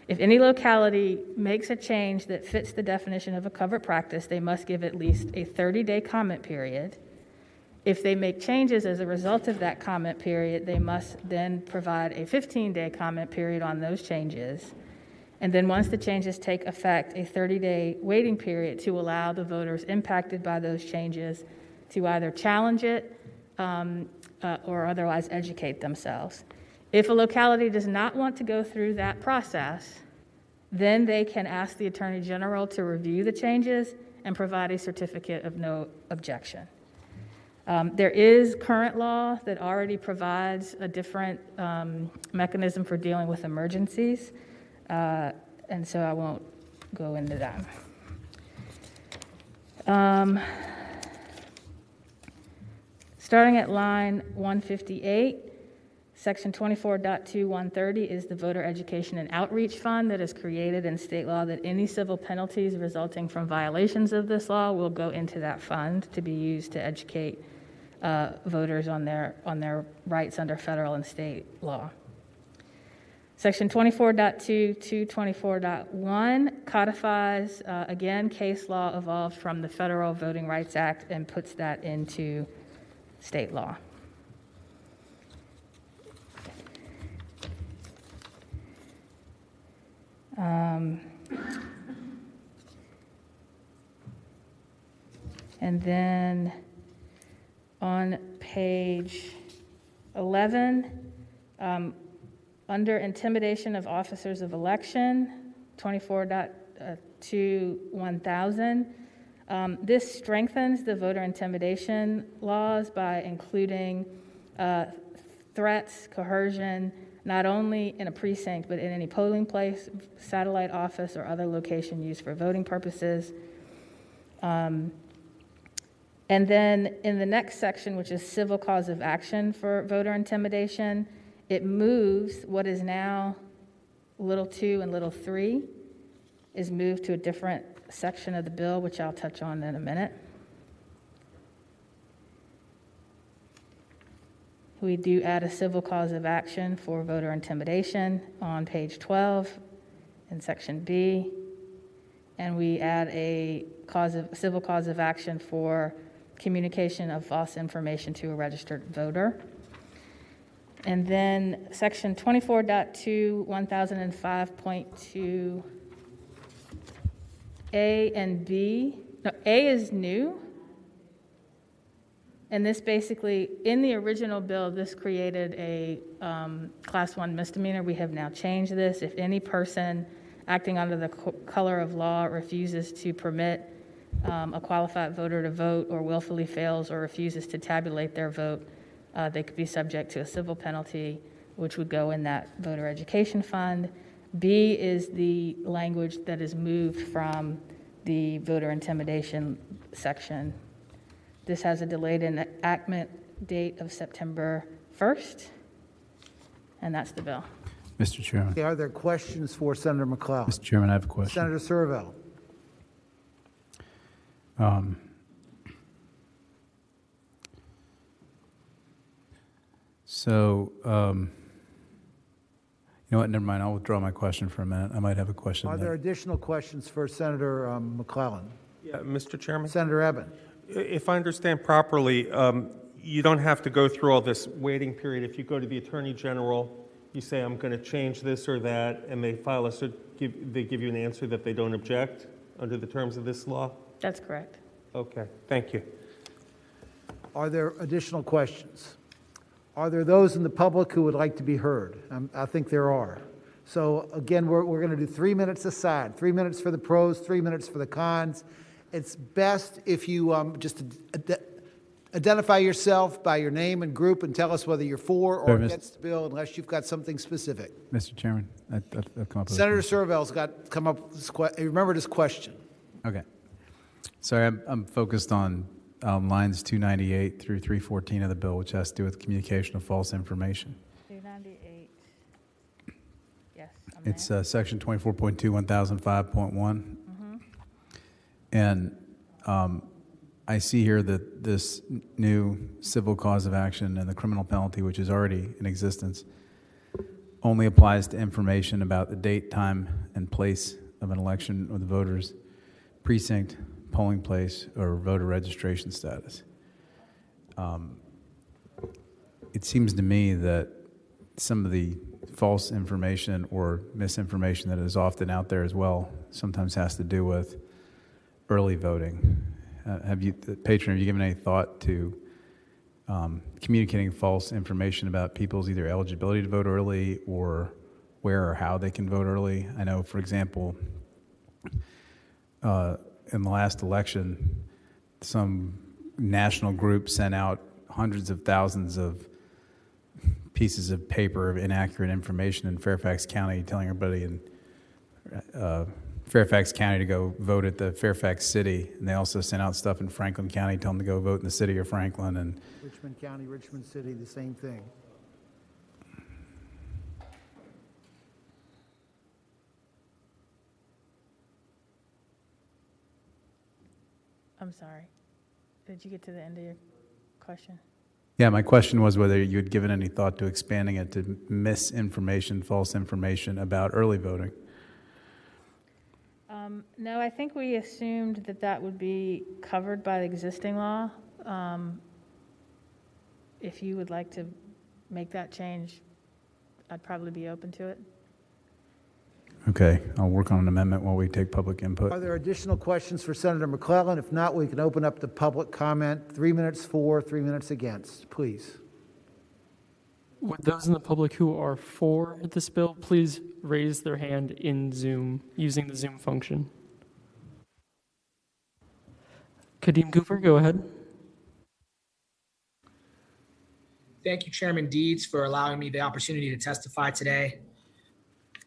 If any locality makes a change that fits the definition of a covered practice, they must give at least a 30-day comment period. If they make changes as a result of that comment period, they must then provide a 15-day comment period on those changes. And then once the changes take effect, a 30-day waiting period to allow the voters impacted by those changes to either challenge it or otherwise educate themselves. If a locality does not want to go through that process, then they can ask the Attorney General to review the changes and provide a certificate of no objection. There is current law that already provides a different mechanism for dealing with emergencies, and so I won't go into that. Starting at line 158, Section 24.2.130 is the Voter Education and Outreach Fund that is created in state law that any civil penalties resulting from violations of this law will go into that fund to be used to educate voters on their rights under federal and state law. Section 24.2 to 24.1 codifies, again, case law evolved from the Federal Voting Rights Act and puts that into state law. And then on page 11, under intimidation of officers of election, 24.2.1000, this strengthens the voter intimidation laws by including threats, coercion, not only in a precinct, but in any polling place, satellite office, or other location used for voting purposes. And then in the next section, which is civil cause of action for voter intimidation, it moves what is now little 2 and little 3 is moved to a different section of the bill, which I'll touch on in a minute. We do add a civil cause of action for voter intimidation on page 12 in section B, and we add a civil cause of action for communication of false information to a registered voter. And then section 24.2, 1005.2 A and B. No, A is new. And this basically, in the original bill, this created a class 1 misdemeanor. We have now changed this. If any person acting under the color of law refuses to permit a qualified voter to vote, or willfully fails or refuses to tabulate their vote, they could be subject to a civil penalty, which would go in that voter education fund. B is the language that is moved from the voter intimidation section. This has a delayed enactment date of September 1st, and that's the bill. Mr. Chairman. Okay, are there questions for Senator McClellan? Mr. Chairman, I have a question. Senator Servell. You know what, never mind, I'll withdraw my question for a minute. I might have a question Are later. there additional questions for Senator McClellan? Yeah, Mr. Chairman? Senator Eben. If I understand properly, you don't have to go through all this waiting period. If you go to the Attorney General, you say, I'm going to change this or that, and they they give you an answer that they don't object under the terms of this law? That's correct. Okay, thank you. Are there additional questions? Are there those in the public who would like to be heard? I think there are. So again, we're going to do 3 minutes aside, 3 minutes for the pros, 3 minutes for the cons. It's best if you just identify yourself by your name and group and tell us whether you're for or against the bill, unless you've got something specific. Mr. Chairman, I've come up with Senator Servell's come up with this question. Remember this question. Okay. Sorry, I'm focused on lines 298 through 314 of the bill, which has to do with communication of false information. 298. Yes. It's section 24.2, 1005.1. And I see here that this new civil cause of action and the criminal penalty, which is already in existence, only applies to information about the date, time, and place of an election or the voter's precinct, polling place, or voter registration status. it seems to me that some of the false information or misinformation that is often out there as well sometimes has to do with early voting. Patron, have you given any thought to communicating false information about people's either eligibility to vote early or where or how they can vote early? I know, for example, in the last election, some national group sent out hundreds of thousands of pieces of paper of inaccurate information in Fairfax County, telling everybody in Fairfax County to go vote at the Fairfax City, and they also sent out stuff in Franklin County telling them to go vote in the city of Franklin. And Richmond County, Richmond City, the same thing. I'm sorry. Did you get to the end of your question? yeah, my question was whether you had given any thought to expanding it to misinformation, false information about early voting. No, I think we assumed that that would be covered by the existing law. If you would like to make that change, I'd probably be open to it. Okay, I'll work on an amendment while we take public input. Are there additional questions for Senator McClellan? If not, we can open up the public comment. 3 minutes for, 3 minutes against, please. Would those in the public who are for this bill please raise their hand in Zoom using the Zoom function? Kadeem Cooper, go ahead. Thank you, Chairman Deeds, for allowing me the opportunity to testify today.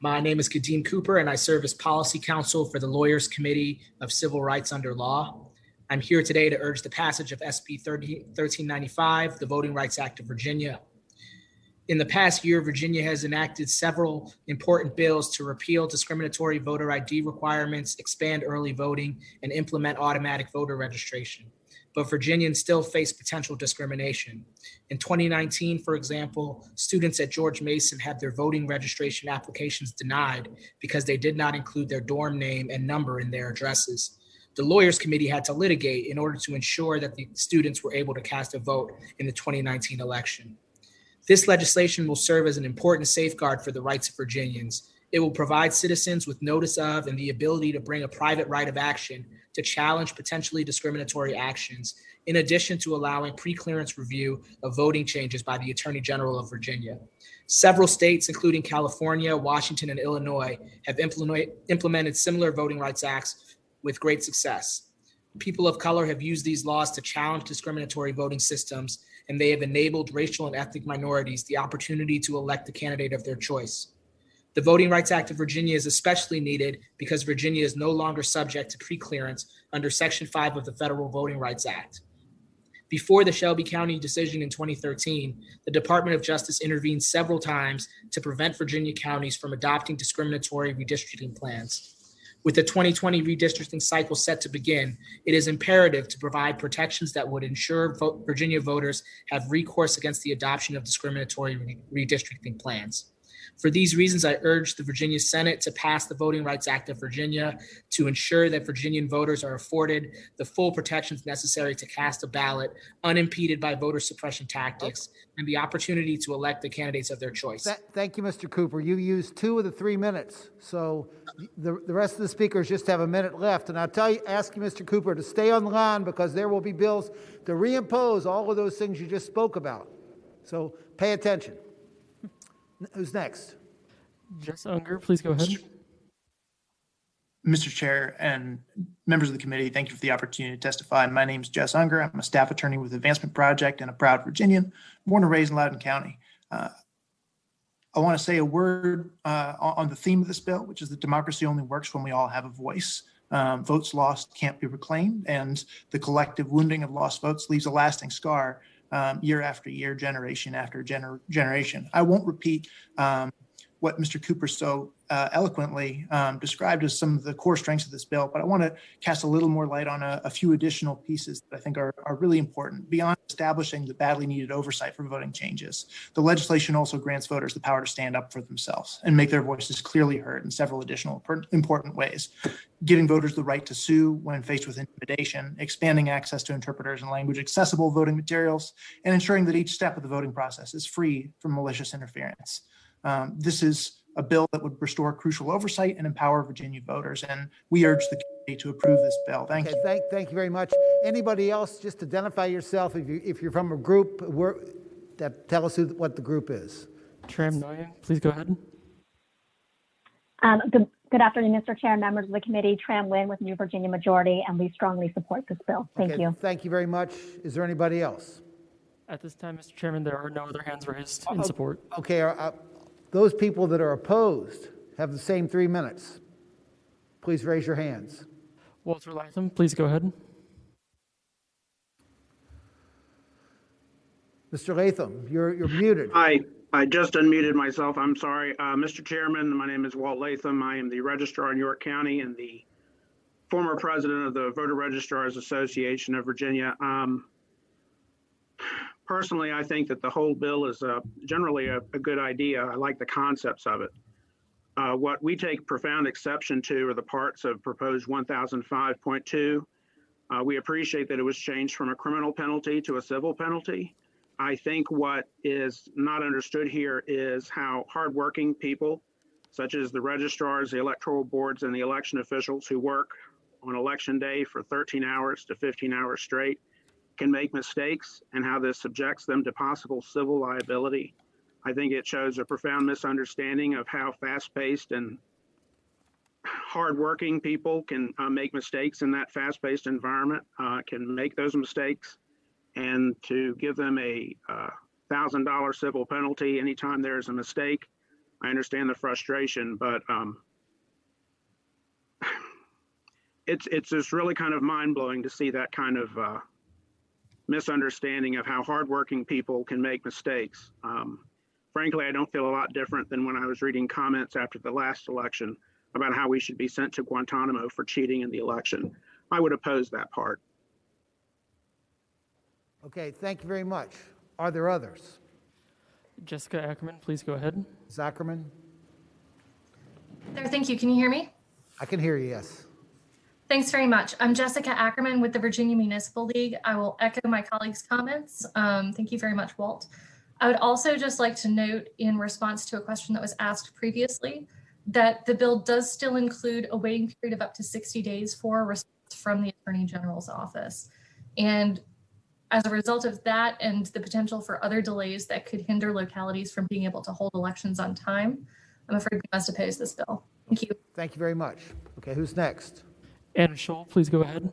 My name is Kadeem Cooper, and I serve as Policy Counsel for the Lawyers Committee of Civil Rights Under Law. I'm here today to urge the passage of SB 1395, the Voting Rights Act of Virginia. In the past year, Virginia has enacted several important bills to repeal discriminatory voter ID requirements, expand early voting, and implement automatic voter registration. But Virginians still face potential discrimination. In 2019, for example, students at George Mason had their voting registration applications denied because they did not include their dorm name and number in their addresses. The Lawyers Committee had to litigate in order to ensure that the students were able to cast a vote in the 2019 election. This legislation will serve as an important safeguard for the rights of Virginians. It will provide citizens with notice of and the ability to bring a private right of action to challenge potentially discriminatory actions, in addition to allowing pre-clearance review of voting changes by the Attorney General of Virginia. Several states, including California, Washington, and Illinois, have implemented similar voting rights acts with great success. People of color have used these laws to challenge discriminatory voting systems, and they have enabled racial and ethnic minorities the opportunity to elect the candidate of their choice. The Voting Rights Act of Virginia is especially needed because Virginia is no longer subject to preclearance under Section 5 of the Federal Voting Rights Act. Before the Shelby County decision in 2013, the Department of Justice intervened several times to prevent Virginia counties from adopting discriminatory redistricting plans. With the 2020 redistricting cycle set to begin, it is imperative to provide protections that would ensure Virginia voters have recourse against the adoption of discriminatory redistricting plans. For these reasons, I urge the Virginia Senate to pass the Voting Rights Act of Virginia to ensure that Virginian voters are afforded the full protections necessary to cast a ballot unimpeded by voter suppression tactics and the opportunity to elect the candidates of their choice. Thank you, Mr. Cooper. You used 2 of the 3 minutes, so the rest of the speakers just have a minute left. And I'll ask you, Mr. Cooper, to stay on the line because there will be bills to reimpose all of those things you just spoke about. So pay attention. Who's next? Jess Unger, please go ahead. Mr. Chair and members of the committee, thank you for the opportunity to testify. My name is Jess Unger. I'm a staff attorney with Advancement Project and a proud Virginian, born and raised in Loudoun County. I want to say a word on the theme of this bill, which is that democracy only works when we all have a voice. Votes lost can't be reclaimed, and the collective wounding of lost votes leaves a lasting scar year after year, generation after generation. I won't repeat what Mr. Cooper so eloquently described as some of the core strengths of this bill, but I want to cast a little more light on a few additional pieces that I think are really important. Beyond establishing the badly needed oversight for voting changes, the legislation also grants voters the power to stand up for themselves and make their voices clearly heard in several additional important ways. Giving voters the right to sue when faced with intimidation, expanding access to interpreters and language accessible voting materials, and ensuring that each step of the voting process is free from malicious interference. This is a bill that would restore crucial oversight and empower Virginia voters, and we urge the committee to approve this bill. Thank you. Thank you very much. Anybody else, just identify yourself if you're from a group, tell us what the group is. Tram Nguyen, please go ahead. Good afternoon, Mr. Chair and members of the committee. Tram Nguyen with New Virginia Majority, and we strongly support this bill. Thank you. Thank you very much. Is there anybody else? At this time, Mr. Chairman, there are no other hands raised in support. Okay, those people that are opposed have the same 3 minutes. Please raise your hands. Walter Latham, please go ahead. Mr. Latham, you're muted. Hi, I just unmuted myself. I'm sorry. Mr. Chairman, my name is Walt Latham. I am the registrar in York County and the former president of the Voter Registrars Association of Virginia. Personally, I think that the whole bill is generally a good idea. I like the concepts of it. What we take profound exception to are the parts of proposed 1005.2. We appreciate that it was changed from a criminal penalty to a civil penalty. I think what is not understood here is how hardworking people, such as the registrars, the electoral boards, and the election officials who work on election day for 13 hours to 15 hours straight, can make mistakes, and how this subjects them to possible civil liability. I think it shows a profound misunderstanding of how fast-paced and hardworking people can make mistakes in that fast-paced environment, can make those mistakes, and to give them a $1,000 civil penalty anytime there's a mistake. I understand the frustration, but it's just really kind of mind-blowing to see that kind of misunderstanding of how hardworking people can make mistakes. Frankly, I don't feel a lot different than when I was reading comments after the last election about how we should be sent to Guantanamo for cheating in the election. I would oppose that part. Okay, thank you very much. Are there others? Jessica Ackerman, please go ahead. Ms. Ackerman? There, thank you. Can you hear me? I can hear you, yes. Thanks very much. I'm Jessica Ackerman with the Virginia Municipal League. I will echo my colleagues' comments. Thank you very much, Walt. I would also just like to note, in response to a question that was asked previously, that the bill does still include a waiting period of up to 60 days for a response from the Attorney General's office. And as a result of that and the potential for other delays that could hinder localities from being able to hold elections on time, I'm afraid we must oppose this bill. Thank you. Thank you very much. Okay, who's next? Anna Scholl, please go ahead.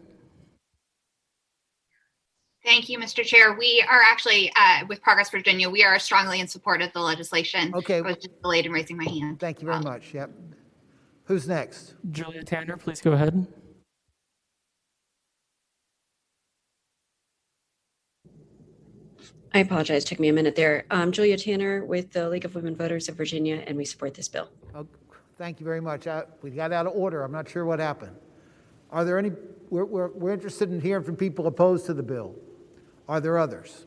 Thank you, Mr. Chair. We are actually, with Progress Virginia, we are strongly in support of the legislation. Okay. I was just delayed in raising my hand. Thank you very much. Yep. Who's next? Julia Tanner, please go ahead. I apologize. It took me a minute there. Julia Tanner with the League of Women Voters of Virginia, and we support this bill. Oh, thank you very much. We got out of order. I'm not sure what happened. Are there any? We're interested in hearing from people opposed to the bill. Are there others?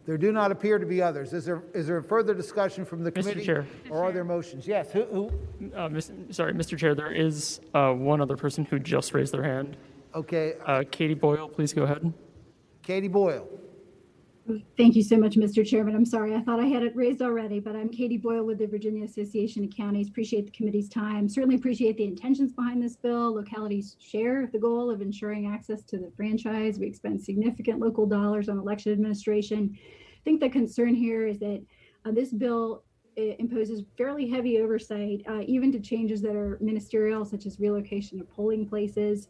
There do not appear to be others. Is there further discussion from the committee? Mr. Chair. Or are there motions? Yes. Who? Sorry, Mr. Chair, there is one other person who just raised their hand. Okay. Katie Boyle, please go ahead. Katie Boyle. Thank you so much, Mr. Chairman. I'm sorry, I thought I had it raised already, but I'm Katie Boyle with the Virginia Association of Counties. Appreciate the committee's time. Certainly appreciate the intentions behind this bill. Localities share the goal of ensuring access to the franchise. We expend significant local dollars on election administration. I think the concern here is that this bill imposes fairly heavy oversight, even to changes that are ministerial, such as relocation of polling places.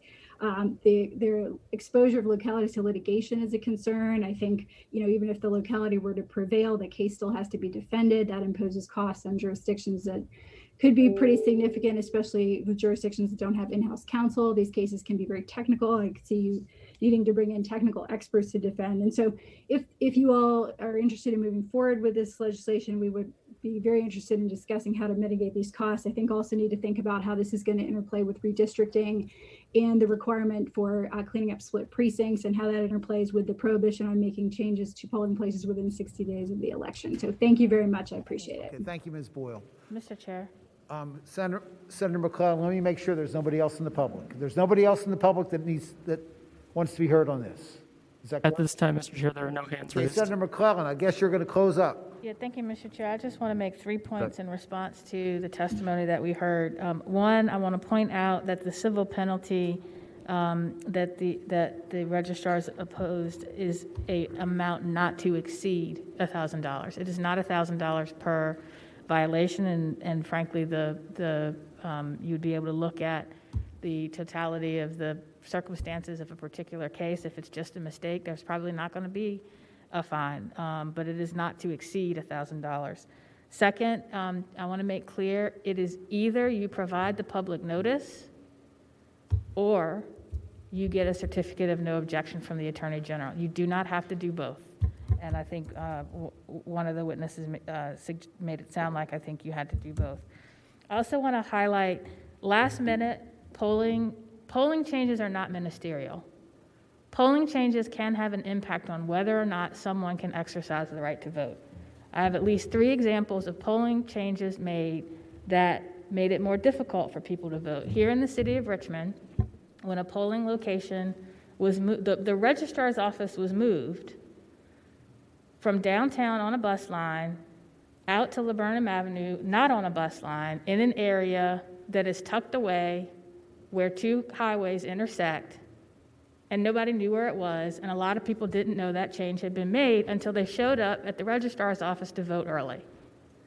Their exposure of localities to litigation is a concern. I think, even if the locality were to prevail, the case still has to be defended. That imposes costs on jurisdictions that could be pretty significant, especially with jurisdictions that don't have in-house counsel. These cases can be very technical. I could see you needing to bring in technical experts to defend. And so if you all are interested in moving forward with this legislation, we would be very interested in discussing how to mitigate these costs. I think also need to think about how this is going to interplay with redistricting and the requirement for cleaning up split precincts and how that interplays with the prohibition on making changes to polling places within 60 days of the election. So thank you very much. I appreciate it. Okay, thank you, Ms. Boyle. Mr. Chair. Senator McClellan, let me make sure there's nobody else in the public. There's nobody else in the public that wants to be heard on this. Is that correct? At this time, Mr. Chair, there are no hands Okay, raised. Senator McClellan, I guess you're going to close up. Yeah, thank you, Mr. Chair. I just want to make 3 points in response to the testimony that we heard. One, I want to point out that the civil penalty that the registrars opposed is a amount not to exceed $1,000. It is not $1,000 per violation, and frankly, you'd be able to look at the totality of the circumstances of a particular case. If it's just a mistake, there's probably not going to be a fine, but it is not to exceed $1,000. Second, I want to make clear, it is either you provide the public notice or you get a certificate of no objection from the Attorney General. You do not have to do both. And I think one of the witnesses made it sound like I think you had to do both. I also want to highlight last minute polling changes are not ministerial. Polling changes can have an impact on whether or not someone can exercise the right to vote. I have at least 3 examples of polling changes made that made it more difficult for people to vote. Here in the city of Richmond, when a polling location was moved, the registrar's office was moved from downtown on a bus line out to Laburnum Avenue, not on a bus line, in an area that is tucked away where 2 highways intersect, and nobody knew where it was, and a lot of people didn't know that change had been made until they showed up at the registrar's office to vote early.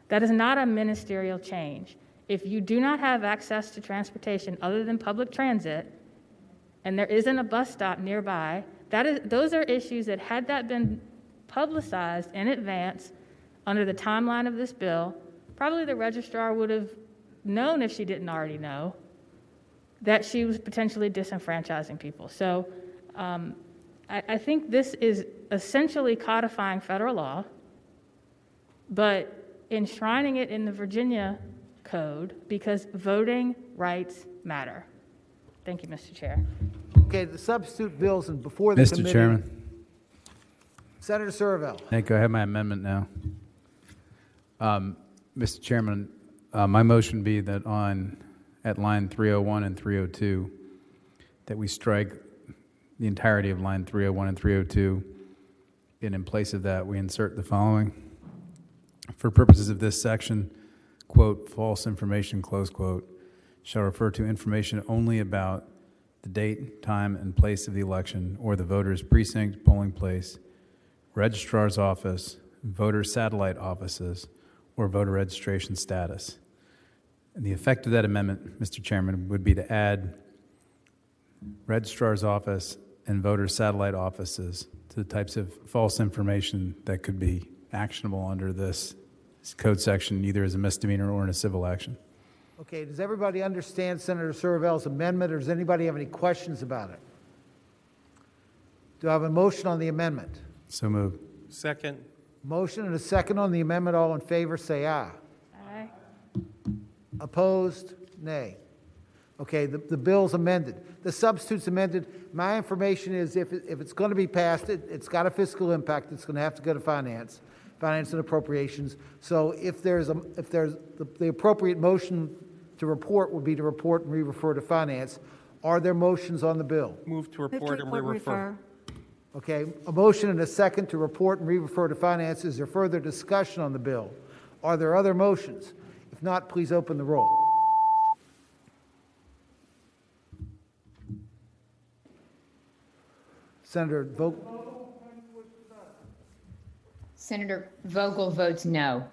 That is not a ministerial change. If you do not have access to transportation other than public transit, and there isn't a bus stop nearby, those are issues that, had that been publicized in advance under the timeline of this bill, probably the registrar would have known, if she didn't already know, that she was potentially disenfranchising people. So I think this is essentially codifying federal law, but enshrining it in the Virginia code because voting rights matter. Thank you, Mr. Chair. Okay, the substitute bills and before the Mr. committee. Chairman. Senator Surville. Thank you. I have my amendment now. Mr. Chairman, my motion be that at line 301 and 302, that we strike the entirety of line 301 and 302, and in place of that, we insert the following. For purposes of this section, quote, false information, close quote, shall refer to information only about the date, time, and place of the election or the voter's precinct, polling place, registrar's office, voter satellite offices, or voter registration status. And the effect of that amendment, Mr. Chairman, would be to add registrar's office and voter satellite offices to the types of false information that could be actionable under this code section, either as a misdemeanor or in a civil action. Okay, does everybody understand Senator Surville's amendment, or does anybody have any questions about it? Do I have a motion on the amendment? So moved. Second. Motion and a second on the amendment. All in favor, say aye. Aye. Opposed? Nay. Okay, the bill's amended. The substitute's amended. My information is if it's going to be passed, it's got a fiscal impact. It's going to have to go to finance and appropriations. So if there's the appropriate motion to report would be to report and re-refer to finance. Are there motions on the bill? Move to report and re-refer. Okay, a motion and a second to report and re-refer to finance. Is there further discussion on the bill? Are there other motions? If not, please open the roll. Senator Vogel. Senator Vogel votes no.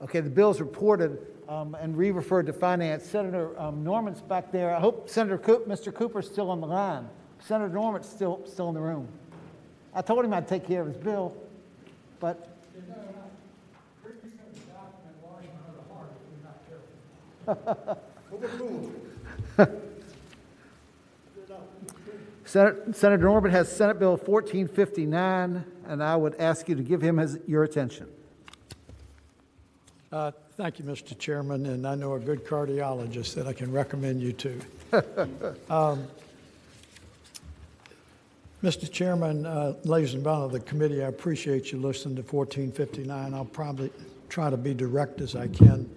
Okay, the bill's reported and re-referred to finance. Senator Norman's back there. I hope Mr. Cooper's still on the line. Senator Norman's still in the room. I told him I'd take care of his bill, but. Senator Norman has Senate Bill 1459, and I would ask you to give him your attention. Thank you, Mr. Chairman, and I know a good cardiologist that I can recommend you to. Mr. Chairman, ladies and gentlemen of the committee, I appreciate you listening to 1459. I'll probably try to be direct as I can.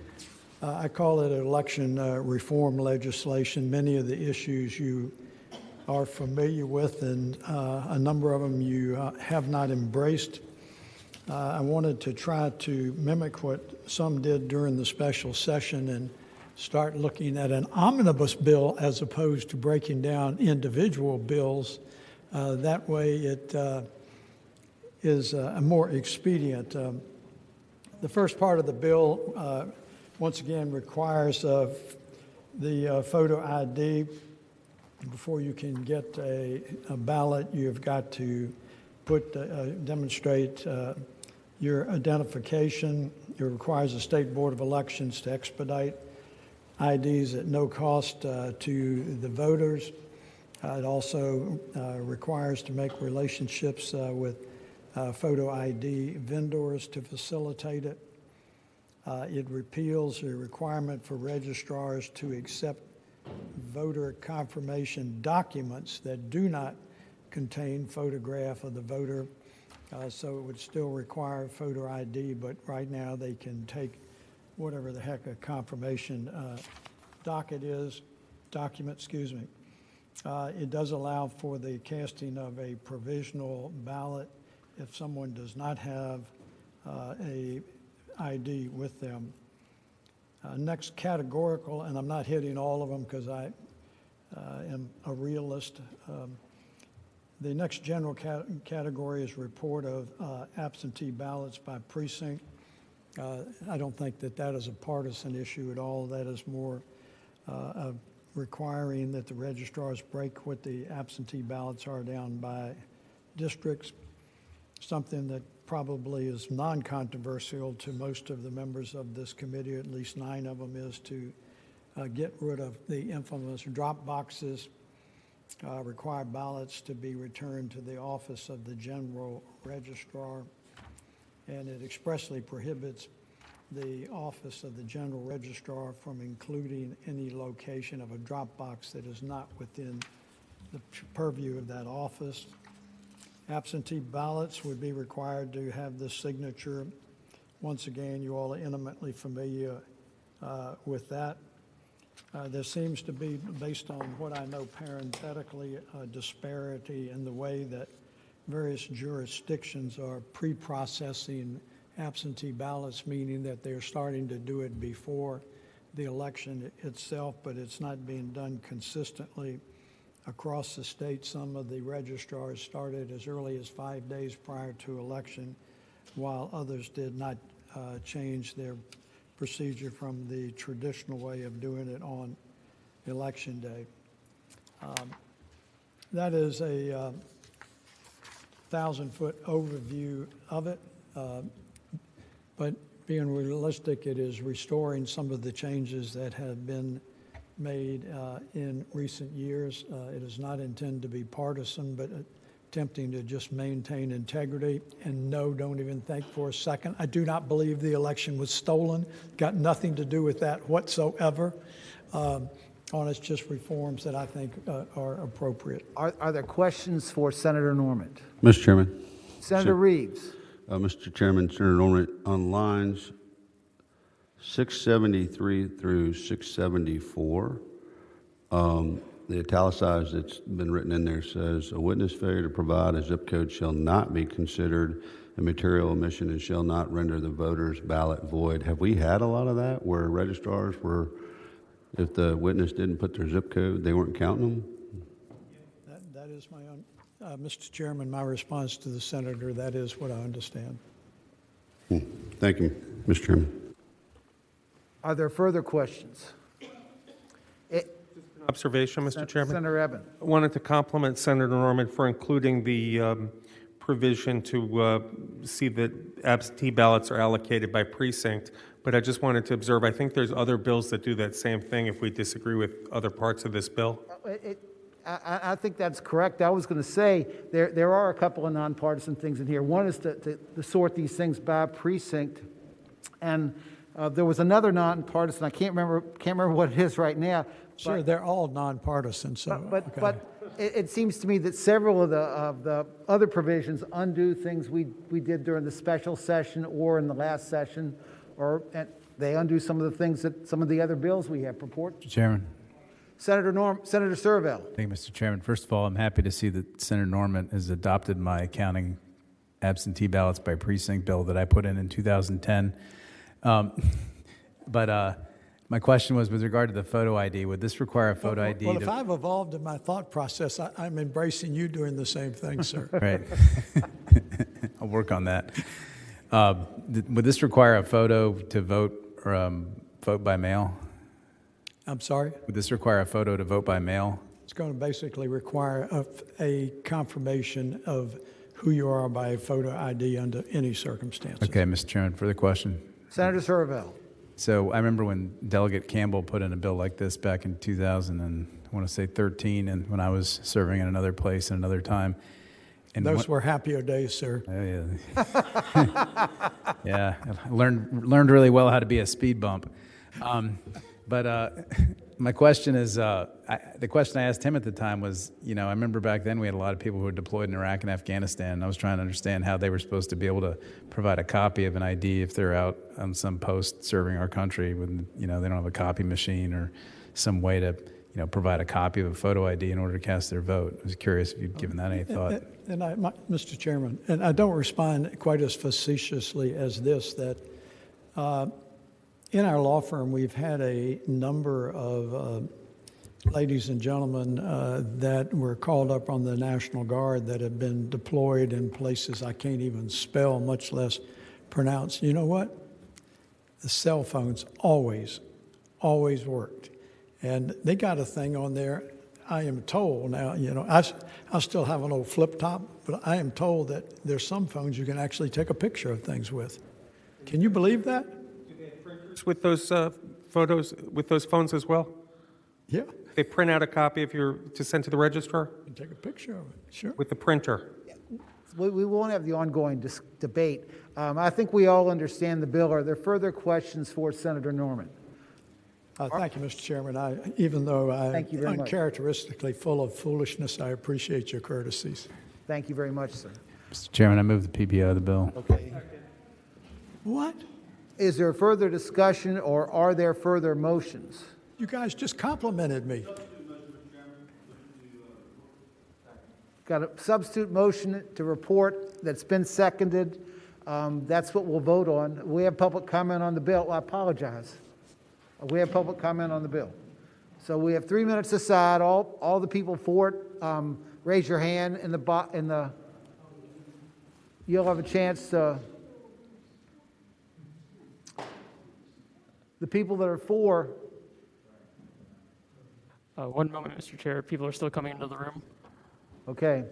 I call it election reform legislation. Many of the issues you are familiar with, and a number of them you have not embraced. I wanted to try to mimic what some did during the special session and start looking at an omnibus bill as opposed to breaking down individual bills. That way it is more expedient. The first part of the bill, once again, requires the photo ID. Before you can get a ballot, you've got to demonstrate your identification. It requires the State Board of Elections to expedite IDs at no cost to the voters. It also requires to make relationships with photo ID vendors to facilitate it. It repeals the requirement for registrars to accept voter confirmation documents that do not contain photograph of the voter. So it would still require photo ID, but right now they can take whatever the heck a confirmation document, excuse me. It does allow for the casting of a provisional ballot if someone does not have a ID with them. Next, categorical, and I'm not hitting all of them because I am a realist. The next general category is report of absentee ballots by precinct. I don't think that is a partisan issue at all. That is more requiring that the registrars break what the absentee ballots are down by districts, something that probably is non-controversial to most of the members of this committee, at least 9 of them, is to get rid of the infamous drop boxes, require ballots to be returned to the office of the general registrar, and it expressly prohibits the office of the general registrar from including any location of a drop box that is not within the purview of that office. Absentee ballots would be required to have the signature. Once again, you all are intimately familiar with that. There seems to be, based on what I know parenthetically, a disparity in the way that various jurisdictions are pre-processing absentee ballots, meaning that they're starting to do it before the election itself, but it's not being done consistently across the state. Some of the registrars started as early as 5 days prior to election, while others did not change their procedure from the traditional way of doing it on election day. That is a 1,000-foot overview of it, but being realistic, it is restoring some of the changes that have been made in recent years. It is not intended to be partisan, but attempting to just maintain integrity. And no, don't even think for a second. I do not believe the election was stolen. Got nothing to do with that whatsoever. It's just reforms that I think are appropriate. Are there questions for Senator Norman? Mr. Chairman. Senator Reeves. Mr. Chairman, Senator Norman, on lines 673 through 674, the italicized that's been written in there says, a witness failure to provide a zip code shall not be considered a material omission and shall not render the voter's ballot void. Have we had a lot of that where registrars were, if the witness didn't put their zip code, they weren't counting them? That is my own, Mr. Chairman, my response to the senator, that is what I understand. Thank you, Mr. Chairman. Are there further questions? Observation, Mr. Chairman. Senator Eben. I wanted to compliment Senator Norman for including the provision to see that absentee ballots are allocated by precinct. but I just wanted to observe, I think there's other bills that do that same thing if we disagree with other parts of this bill. I think that's correct. I was going to say there are a couple of nonpartisan things in here. One is to sort these things by precinct, and there was another nonpartisan. I can't remember what it is right now. Sure, they're all nonpartisan. So, but it seems to me that several of the other provisions undo things we did during the special session or in the last session, and they undo some of the things that some of the other bills we have purport. Mr. Chairman. Senator Servell. Thank you, Mr. Chairman. First of all, I'm happy to see that Senator Norman has adopted my counting absentee ballots by precinct bill that I put in 2010. My question was with regard to the photo ID. Would this require a photo ID? Well, if I've evolved in my thought process, I'm embracing you doing the same thing, sir. Right. I'll work on that. Would this require a photo to vote or vote by mail? I'm sorry? Would this require a photo to vote by mail? It's going to basically require a confirmation of who you are by a photo ID under any circumstances. Okay, Mr. Chairman, further question. Senator Servell. So I remember when Delegate Campbell put in a bill like this back in 2013, and when I was serving in another place and another time. And those were happier days, sir. Yeah. Yeah, I learned really well how to be a speed bump. My question is, the question I asked him at the time was, I remember back then we had a lot of people who were deployed in Iraq and Afghanistan, and I was trying to understand how they were supposed to be able to provide a copy of an ID if they're out on some post serving our country when, they don't have a copy machine or some way to, provide a copy of a photo ID in order to cast their vote. I was curious if you'd given that any thought. Mr. Chairman, and I don't respond quite as facetiously as this, that in our law firm, we've had a number of ladies and gentlemen that were called up on the National Guard that have been deployed in places I can't even spell, much less pronounce. You know what? The cell phones always worked. And they got a thing on there, I am told now, I still have an old flip top, but I am told that there's some phones you can actually take a picture of things with. Can you believe that? With those photos, with those phones as well? Yeah. They print out a copy if you're to send to the registrar? You can take a picture of it, sure. With the printer? We won't have the ongoing debate. I think we all understand the bill. Are there further questions for Senator Norman? Thank you, Mr. Chairman. Even though I'm uncharacteristically full of foolishness, I appreciate your courtesies. Thank you very much, sir. Mr. Chairman, I move the PBO of the bill. Okay. What? Is there further discussion or are there further motions? You guys just complimented me. Got a substitute motion to report that's been seconded. That's what we'll vote on. We have public comment on the bill. I apologize. We have public comment on the bill. So we have 3 minutes aside. All the people for it, raise your hand in the. You'll have a chance to. The people that are for. 1 moment, Mr. Chair. People are still coming into the room. Okay.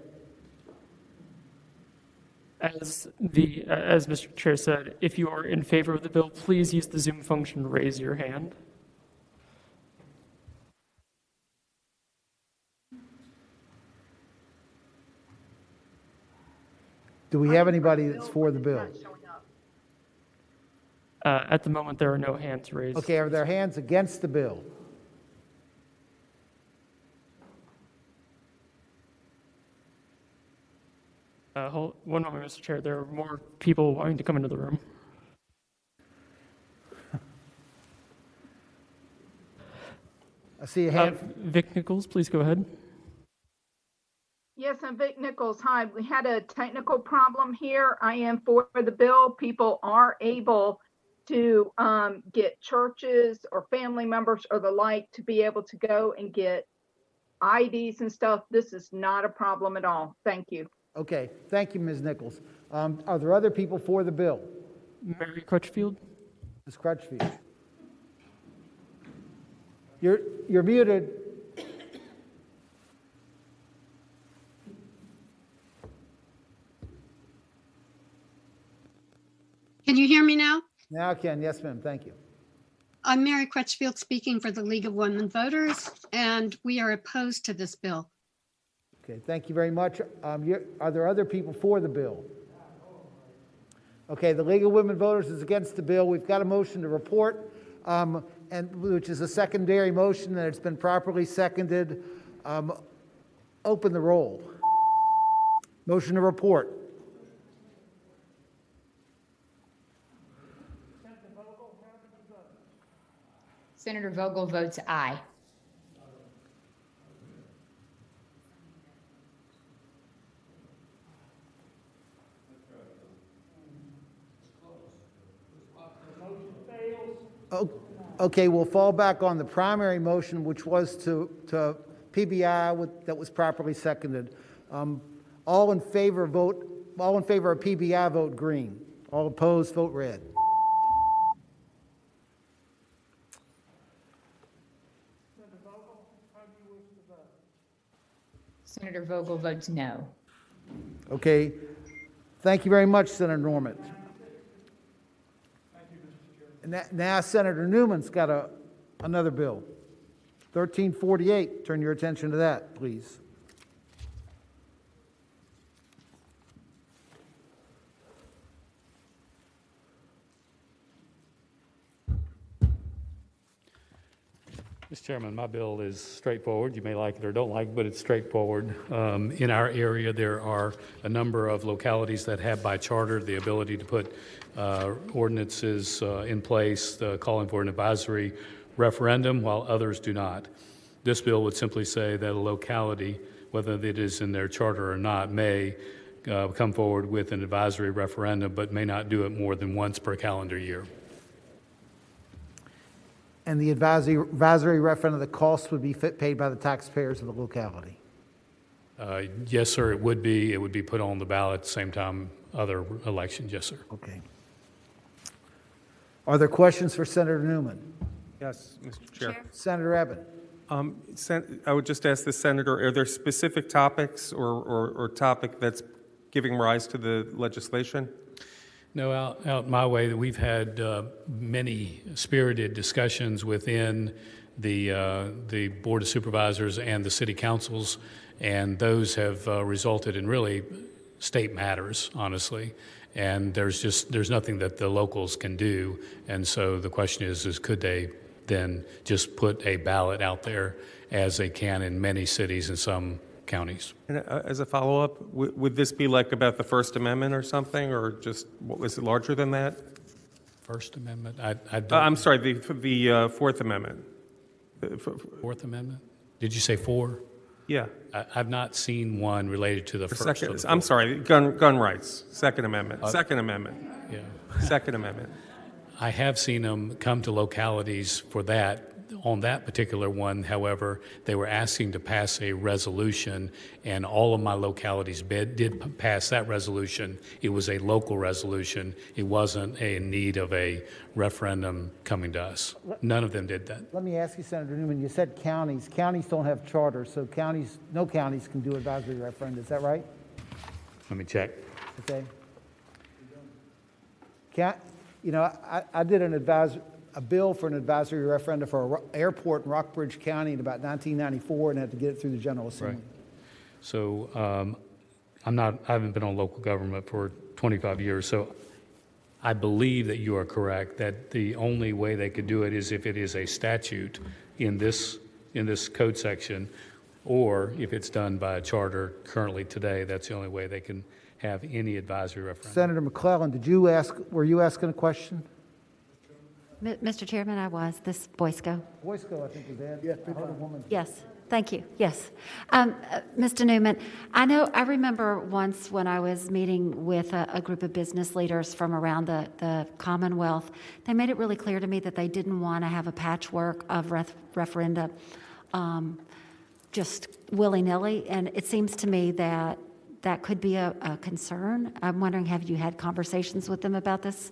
As Mr. Chair said, if you are in favor of the bill, please use the Zoom function to raise your hand. Do we have anybody that's for the bill? At the moment, there are no hands raised. Okay, are there hands against the bill? Hold 1 moment, Mr. Chair. There are more people wanting to come into the room. I see a hand. Vic Nichols, please go ahead. Yes, I'm Vic Nichols. Hi, we had a technical problem here. I am for the bill. People are able to get churches or family members or the like to be able to go and get IDs and stuff. This is not a problem at all. Thank you. Okay, thank you, Ms. Nichols. Are there other people for the bill? Mary Crutchfield. Ms. Crutchfield. You're muted. Can you hear me now? Now I can. Yes, ma'am. Thank you. I'm Mary Crutchfield speaking for the League of Women Voters, and we are opposed to this bill. Okay, thank you very much. Are there other people for the bill? Okay, the League of Women Voters is against the bill. We've got a motion to report, and which is a secondary motion, and it's been properly seconded. Open the roll. Motion to report. Senator Vogel votes aye. Okay, we'll fall back on the primary motion, which was to PBI that was properly seconded. All in favor of PBI vote green. All opposed vote red. Senator Vogel votes no. Okay, thank you very much, Senator Norman. And now Senator Newman's got another bill, 1348. Turn your attention to that, please. Mr. Chairman, my bill is straightforward. You may like it or don't like it, but it's straightforward. In our area, there are a number of localities that have by charter the ability to put ordinances in place calling for an advisory referendum, while others do not. This bill would simply say that a locality, whether it is in their charter or not, may come forward with an advisory referendum, but may not do it more than once per calendar year. And the advisory referendum, the cost would be paid by the taxpayers of the locality. Yes, sir, it would be. It would be put on the ballot at the same time other elections. Yes, sir. Okay. Are there questions for Senator Newman? Yes, Mr. Chair. Senator Ebbin. I would just ask the senator, are there specific topics or topic that's giving rise to the legislation? No, out my way, we've had many spirited discussions within the Board of Supervisors and the city councils, and those have resulted in really state matters, honestly. And there's nothing that the locals can do. And so the question is could they then just put a ballot out there as they can in many cities and some counties? And as a follow-up, would this be like about the First Amendment or something, or just what was it larger than that? First Amendment? I'm sorry, the Fourth Amendment. Fourth Amendment? Did you say four? Yeah. I've not seen one related to the first. I'm sorry, gun rights. Second Amendment. Second Amendment. Yeah. Second Amendment. I have seen them come to localities for that. On that particular one, however, they were asking to pass a resolution, and all of my localities did pass that resolution. It was a local resolution. It wasn't in need of a referendum coming to us. None of them did that. Let me ask you, Senator Newman, you said counties. Counties don't have charters, so no counties can do advisory referendum. Is that right? Let me check. Okay. I did a bill for an advisory referendum for an airport in Rockbridge County in about 1994 and had to get it through the General Assembly. Right. So I haven't been on local government for 25 years, so I believe that you are correct, that the only way they could do it is if it is a statute in this code section, or if it's done by a charter currently today, that's the only way they can have any advisory referendum. Senator McClellan, were you asking a question? Mr. Chairman, I was. This Boysko. Boysko, I think, was that. Yeah, I heard a woman. Yes, thank you. Yes. Mr. Newman, I remember once when I was meeting with a group of business leaders from around the Commonwealth, they made it really clear to me that they didn't want to have a patchwork of referenda just willy-nilly, and it seems to me that that could be a concern. I'm wondering, have you had conversations with them about this?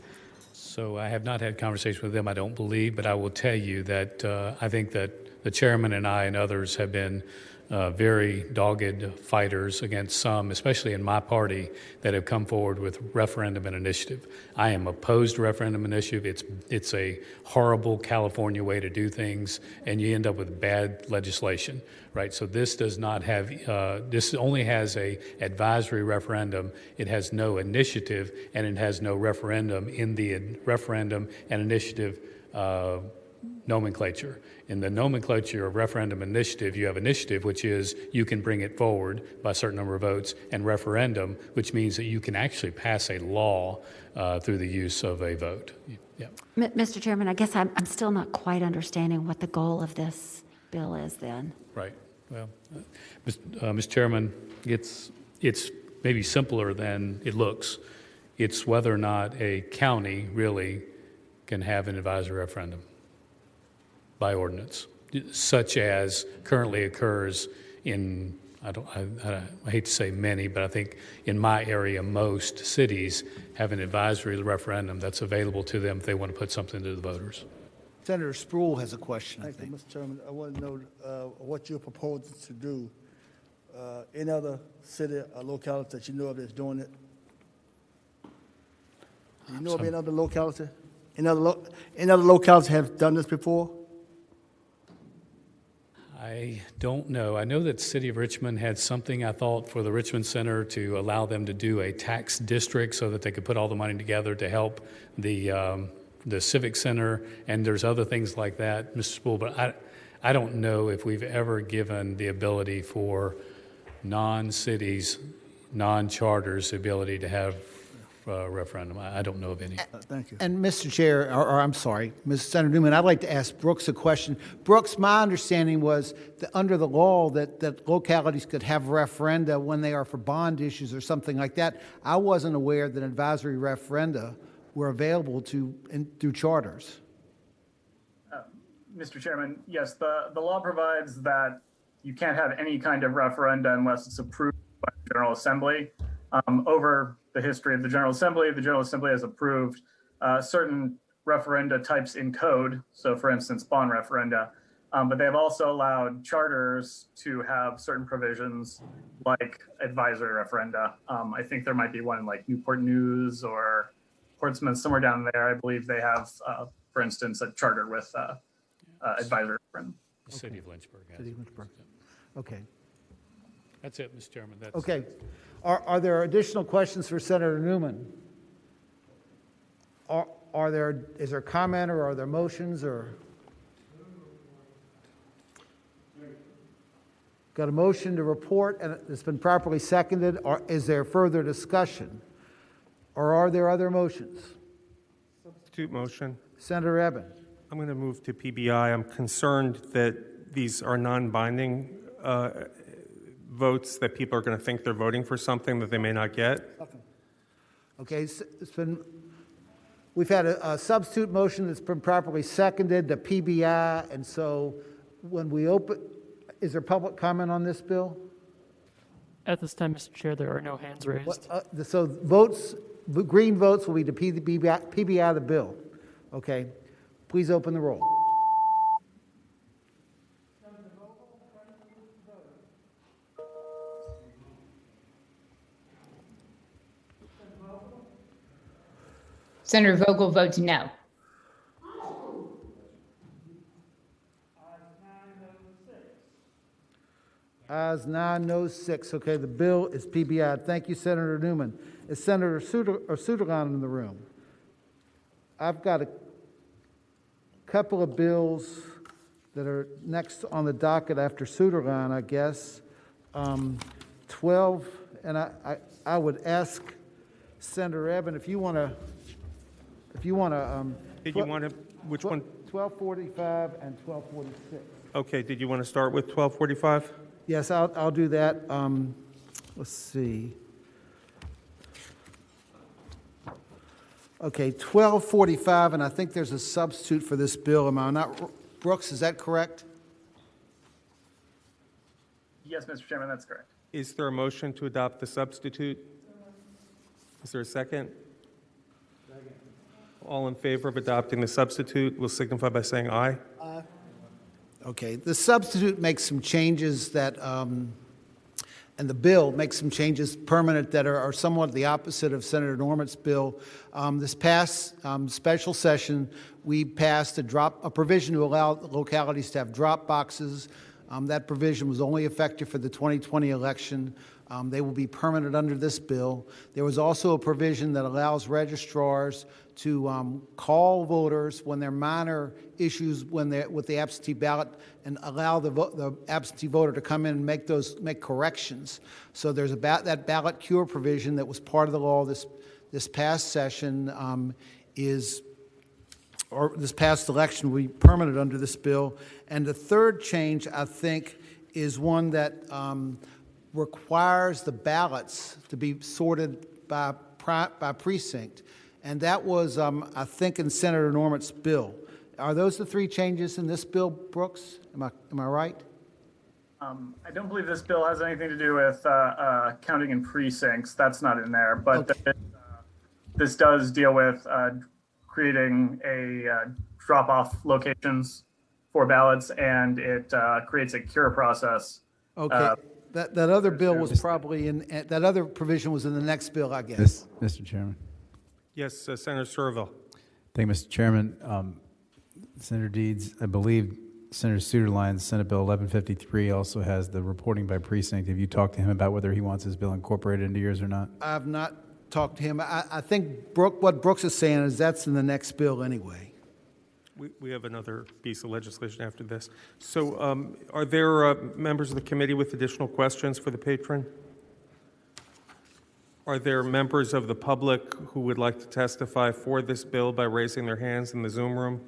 So I have not had conversations with them, I don't believe, but I will tell you that I think that the chairman and I and others have been very dogged fighters against some, especially in my party, that have come forward with referendum and initiative. I am opposed to referendum initiative. It's a horrible California way to do things, and you end up with bad legislation, right? So this does not have, this only has a advisory referendum. It has no initiative, and it has no referendum in the referendum and initiative nomenclature. In the nomenclature of referendum initiative, you have initiative, which is you can bring it forward by a certain number of votes, and referendum, which means that you can actually pass a law through the use of a vote. Yeah. Mr. Chairman, I guess I'm still not quite understanding what the goal of this bill is then. Right. Well, Mr. Chairman, it's maybe simpler than it looks. It's whether or not a county really can have an advisory referendum by ordinance, such as currently occurs in, I hate to say many, but I think in my area, most cities have an advisory referendum that's available to them if they want to put something to the voters. Senator Sproul has a question, I Thank you, think. Mr. Chairman. I want to know what you're proposing to do. Any other city or locality that you know of that's doing it? Do you know of any other locality? Any other localities have done this before? I don't know. I know that the City of Richmond had something, I thought, for the Richmond Center to allow them to do a tax district so that they could put all the money together to help the Civic Center, and there's other things like that, Mr. Spool, but I don't know if we've ever given the ability for non-cities, non-charters, the ability to have referendum. I don't know of any. Thank you. And Mr. Chair, or I'm sorry, Mr. Senator Newman, I'd like to ask Brooks a question. Brooks, my understanding was that under the law that localities could have referenda when they are for bond issues or something like that. I wasn't aware that advisory referenda were available through charters. Mr. Chairman, yes, the law provides that you can't have any kind of referenda unless it's approved by the General Assembly. Over the history of the General Assembly has approved certain referenda types in code. So for instance, bond referenda, but they have also allowed charters to have certain provisions like advisory referenda. I think there might be one in like Newport News or Portsmouth, somewhere down there. I believe they have, for instance, a charter with advisory referendum. The City of Lynchburg has it. Okay. That's it, Mr. Chairman. That's Okay. Are there additional questions for Senator Newman? Is there comment or are there motions or? Got a motion to report and it's been properly seconded. Or is there further discussion? Or are there other motions? Substitute motion. Senator Eben. I'm going to move to PBI. I'm concerned that these are non-binding votes, that people are going to think they're voting for something that they may not get. Okay, we've had a substitute motion that's been properly seconded to PBI, and so when we open, is there public comment on this bill? At this time, Mr. Chair, there are no hands raised. So votes, green votes will be to PBI the bill. Okay, please open the roll. Senator Vogel votes no. Ayes 9, no 6. Okay, the bill is PBI. Thank you, Senator Newman. Is Senator Suderland in the room? I've got a couple of bills that are next on the docket after Suderland, I guess. 12, and I would ask Senator Eben if you want to. Did you want to? Which one? 1245 and 1246. Okay. Did you want to start with 1245? Yes, I'll do that. Let's see. Okay, 1245, and I think there's a substitute for this bill. Am I not, Brooks? Is that correct? Yes, Mr. Chairman, that's correct. Is there a motion to adopt the substitute? Is there a second? All in favor of adopting the substitute will signify by saying aye. Aye. Okay, the substitute makes some changes that, and the bill makes some changes permanent that are somewhat the opposite of Senator Norman's bill. This past special session, we passed a provision to allow localities to have drop boxes. That provision was only effective for the 2020 election. They will be permanent under this bill. There was also a provision that allows registrars to call voters when there are minor issues with the absentee ballot and allow the absentee voter to come in and make corrections. So there's that ballot cure provision that was part of the law this past session or this past election will be permanent under this bill. And the third change, I think, is one that requires the ballots to be sorted by precinct. And that was, I think, in Senator Norman's bill. Are those the three changes in this bill, Brooks? Am I right? I don't believe this bill has anything to do with counting in precincts. That's not in there. But Okay. this does deal with creating a drop-off locations for ballots, and it creates a cure process. Okay. That other bill was probably that other provision was in the next bill, I guess. Mr. Chairman. Yes, Senator Surville. Thank you, Mr. Chairman. Senator Deeds, I believe Senator Suderline's Senate Bill 1153 also has the reporting by precinct. Have you talked to him about whether he wants his bill incorporated into yours or not? I have not talked to him. I think what Brooks is saying is that's in the next bill anyway. We have another piece of legislation after this. So are there members of the committee with additional questions for the patron? Are there members of the public who would like to testify for this bill by raising their hands in the Zoom room?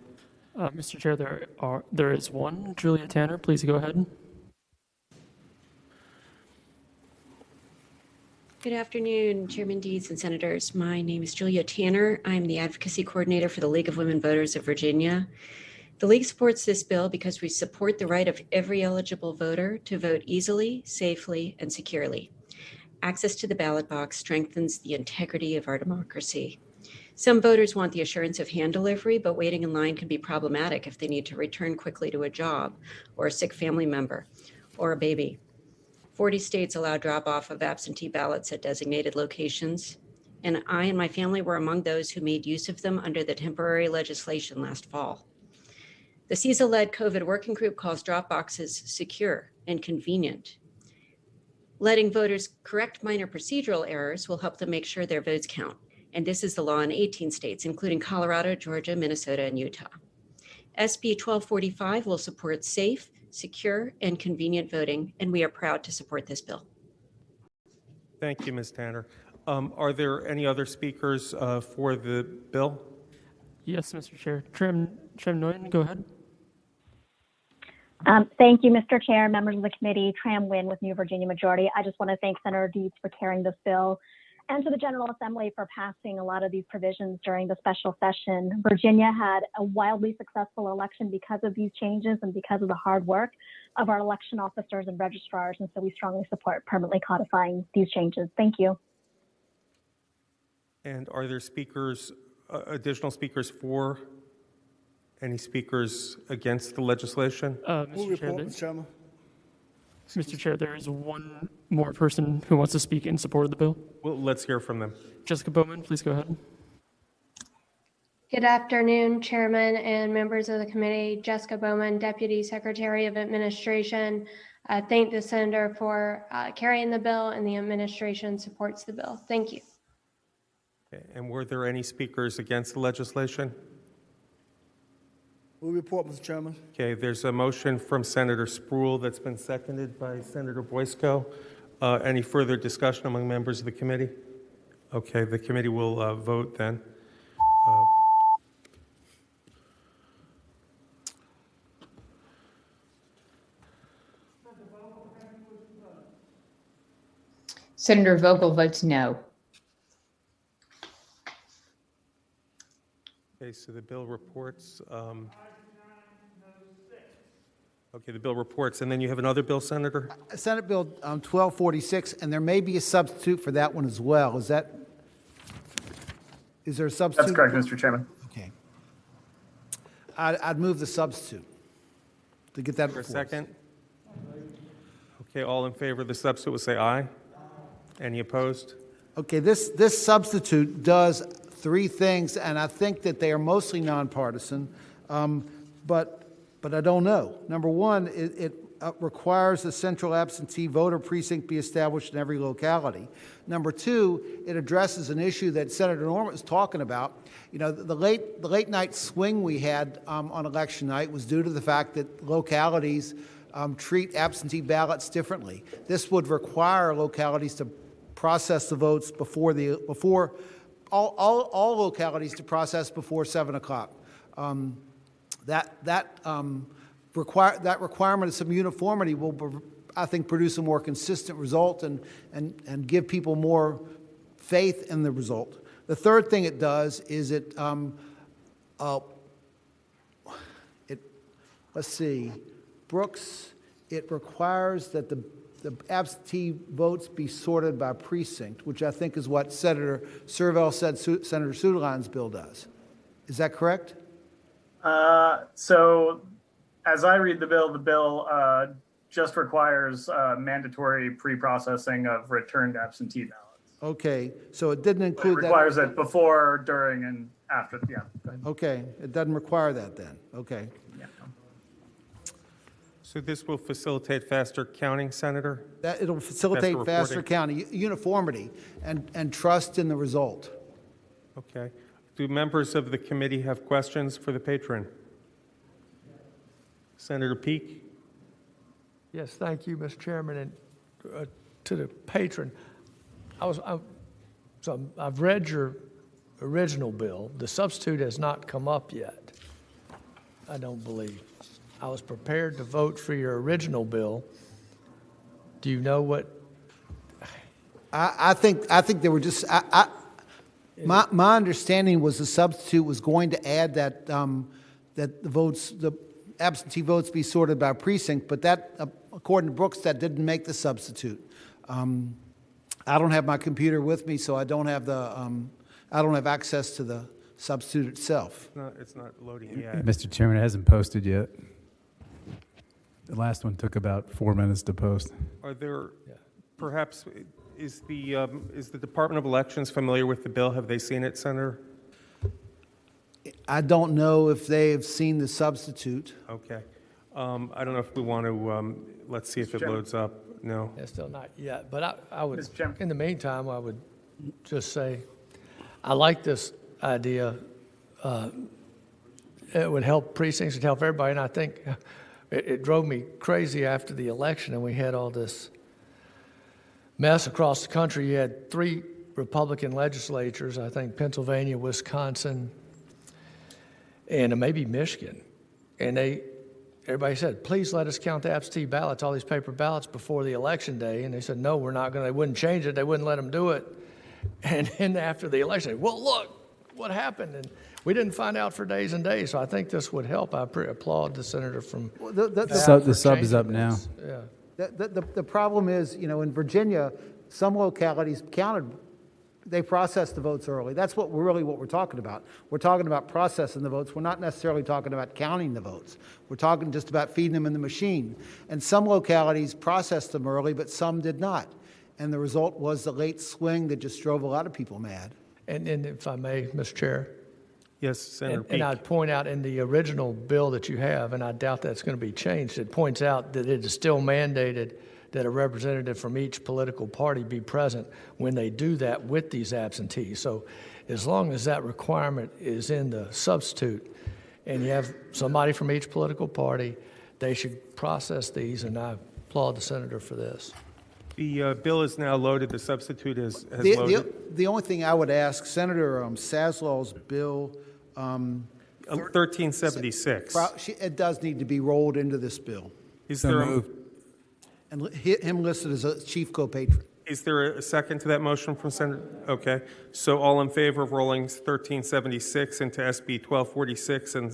Mr. Chair, there is one. Julia Tanner, please go ahead. Good afternoon, Chairman Deeds and Senators. My name is Julia Tanner. I'm the Advocacy Coordinator for the League of Women Voters of Virginia. The League supports this bill because we support the right of every eligible voter to vote easily, safely, and securely. Access to the ballot box strengthens the integrity of our democracy. Some voters want the assurance of hand delivery, but waiting in line can be problematic if they need to return quickly to a job or a sick family member or a baby. 40 states allow drop-off of absentee ballots at designated locations, and I and my family were among those who made use of them under the temporary legislation last fall. The CISA-led COVID working group calls drop boxes secure and convenient. Letting voters correct minor procedural errors will help them make sure their votes count, and this is the law in 18 states, including Colorado, Georgia, Minnesota, and Utah. SB 1245 will support safe, secure, and convenient voting, and we are proud to support this bill. Thank you, Ms. Tanner. Are there any other speakers for the bill? Yes, Mr. Chair. Trim Nguyen, go ahead. Thank you, Mr. Chair, members of the committee. Tram Nguyen with New Virginia Majority. I just want to thank Senator Deeds for carrying this bill and to the General Assembly for passing a lot of these provisions during the special session. Virginia had a wildly successful election because of these changes and because of the hard work of our election officers and registrars, and so we strongly support permanently codifying these changes. Thank you. And are there speakers, additional speakers for? Any speakers against the legislation? Mr. Chair, there is one more person who wants to speak in support of the bill. Well, let's hear from them. Jessica Bowman, please go ahead. Good afternoon, Chairman and members of the committee. Jessica Bowman, Deputy Secretary of Administration. Thank the Senator for carrying the bill, and the administration supports the bill. Thank you. Okay. And were there any speakers against the legislation? Move report, Mr. Chairman. Okay, there's a motion from Senator Spruill that's been seconded by Senator Boysko. Any further discussion among members of the committee? Okay, the committee will vote then. Senator Vogel votes no. Okay, so the bill reports. Okay, the bill reports, and then you have another bill, Senator? Senate Bill 1246, and there may be a substitute for that one as well. Is there a substitute? That's correct, Mr. Chairman. Okay. I'd move the substitute. to get that For a before us. second? Okay, all in favor of the substitute will say aye. Any opposed? Okay, this substitute does three things, and I think that they are mostly nonpartisan, but I don't know. Number one, it requires a central absentee voter precinct be established in every locality. Number two, it addresses an issue that Senator Norman was talking about. You know, the late night swing we had on election night was due to the fact that localities treat absentee ballots differently. This would require localities to process the votes before all localities to process before 7 o'clock. That requirement of some uniformity will, I think, produce a more consistent result and give people more faith in the result. The third thing it does is let's see, Brooks, it requires that the absentee votes be sorted by precinct, which I think is what Senator Servell said Senator Sutherland's bill does. Is that correct? So as I read the bill just requires mandatory pre-processing of returned absentee ballots. Okay, so it didn't include It requires it before, during, and after. Yeah. Okay, it doesn't require that then. Okay. Yeah. So this will facilitate faster counting, Senator? It'll facilitate faster reporting? counting, uniformity, and trust in the result. Okay. Do members of the committee have questions for the patron? Senator Peake? Yes, thank you, Mr. Chairman. And to the patron, I've read your original bill. The substitute has not come up yet, I don't believe. I was prepared to vote for your original bill. Do you know what? I think they were just. My understanding was the substitute was going to add that that the absentee votes be sorted by precinct, but that, according to Brooks, that didn't make the substitute. I don't have my computer with me, so I don't have access to the substitute itself. It's not loading yet. Mr. Chairman, it hasn't posted yet. The last one took about 4 minutes to post. Are there, perhaps, is the Department of Elections familiar with the bill? Have they seen it, Senator? I don't know if they have seen the substitute. Okay. I don't know if we want to, let's see if it loads up. No. Yeah, still not yet. But I would, in the meantime, I would just say, I like this idea. It would help precincts, it would help everybody, and I think it drove me crazy after the election, and we had all this mess across the country. You had 3 Republican legislatures, I think Pennsylvania, Wisconsin, and maybe Michigan. And everybody said, please let us count the absentee ballots, all these paper ballots, before the election day. And they said, no, we're not going to. They wouldn't change it. They wouldn't let them do it. And then after the election, well, look what happened. And we didn't find out for days and days. So I think this would help. I applaud the senator from the sub is up now. Yeah. The problem is, in Virginia, some localities counted, they processed the votes early. That's what we're talking about. We're talking about processing the votes. We're not necessarily talking about counting the votes. We're talking just about feeding them in the machine. And some localities processed them early, but some did not. And the result was the late swing that just drove a lot of people mad. And if I may, Mr. Chair. Yes, Senator Peake. And I'd point out in the original bill that you have, and I doubt that's going to be changed, it points out that it is still mandated that a representative from each political party be present when they do that with these absentees. So as long as that requirement is in the substitute and you have somebody from each political party, they should process these, and I applaud the senator for this. The bill is now loaded. The substitute has loaded. The only thing I would ask, Senator Saslow's bill, 1376. It does need to be rolled into this bill. Is there and him listed as a chief co-patron. Is there a second to that motion from Senator? Okay. So all in favor of rolling 1376 into SB 1246 and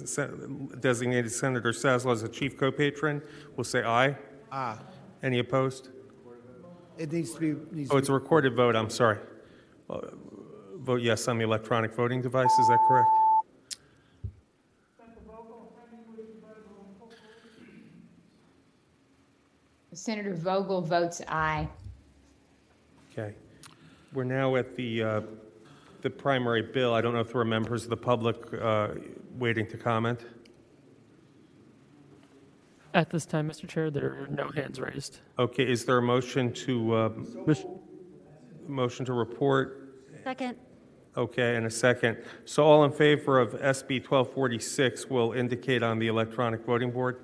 designated Senator Saslow as a chief co-patron will say aye. Aye. Any opposed? It needs to be. It's a recorded vote. I'm sorry. Vote yes on the electronic voting device. Is that correct? Senator Vogel votes aye. Okay. We're now at the primary bill. I don't know if there are members of the public waiting to comment. At this time, Mr. Chair, there are no hands raised. Okay, is there a motion to report? Second. Okay, and a second. So all in favor of SB 1246 will indicate on the electronic voting board.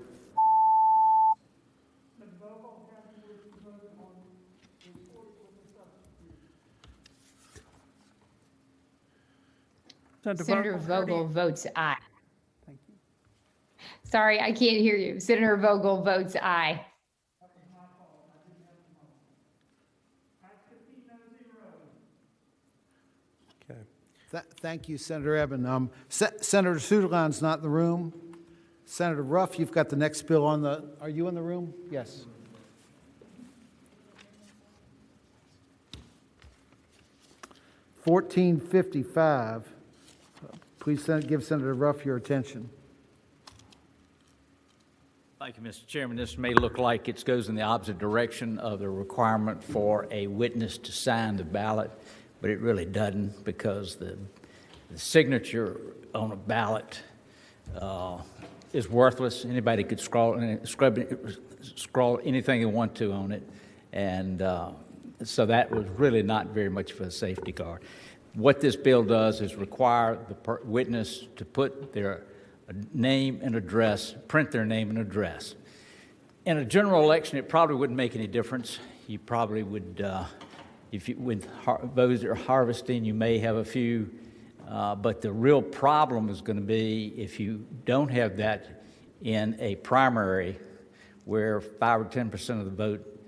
Senator Vogel votes aye. Thank you. Sorry, I can't hear you. Senator Vogel votes aye. Okay. Thank you, Senator Eben. Senator Suderland's not in the room. Senator Ruff, you've got the next bill on the, are you in the room? Yes. $14.55. Please give Senator Ruff your attention. Thank you, Mr. Chairman. This may look like it goes in the opposite direction of the requirement for a witness to sign the ballot, but it really doesn't, because the signature on a ballot is worthless. Anybody could scrawl anything they want to on it, and so that was really not very much of a safety guard. What this bill does is require the witness to put their name and address, print their name and address. In a general election, it probably wouldn't make any difference. You probably would, when votes are harvesting, you may have a few, but the real problem is going to be if you don't have that in a primary where 5 or 10% of the vote,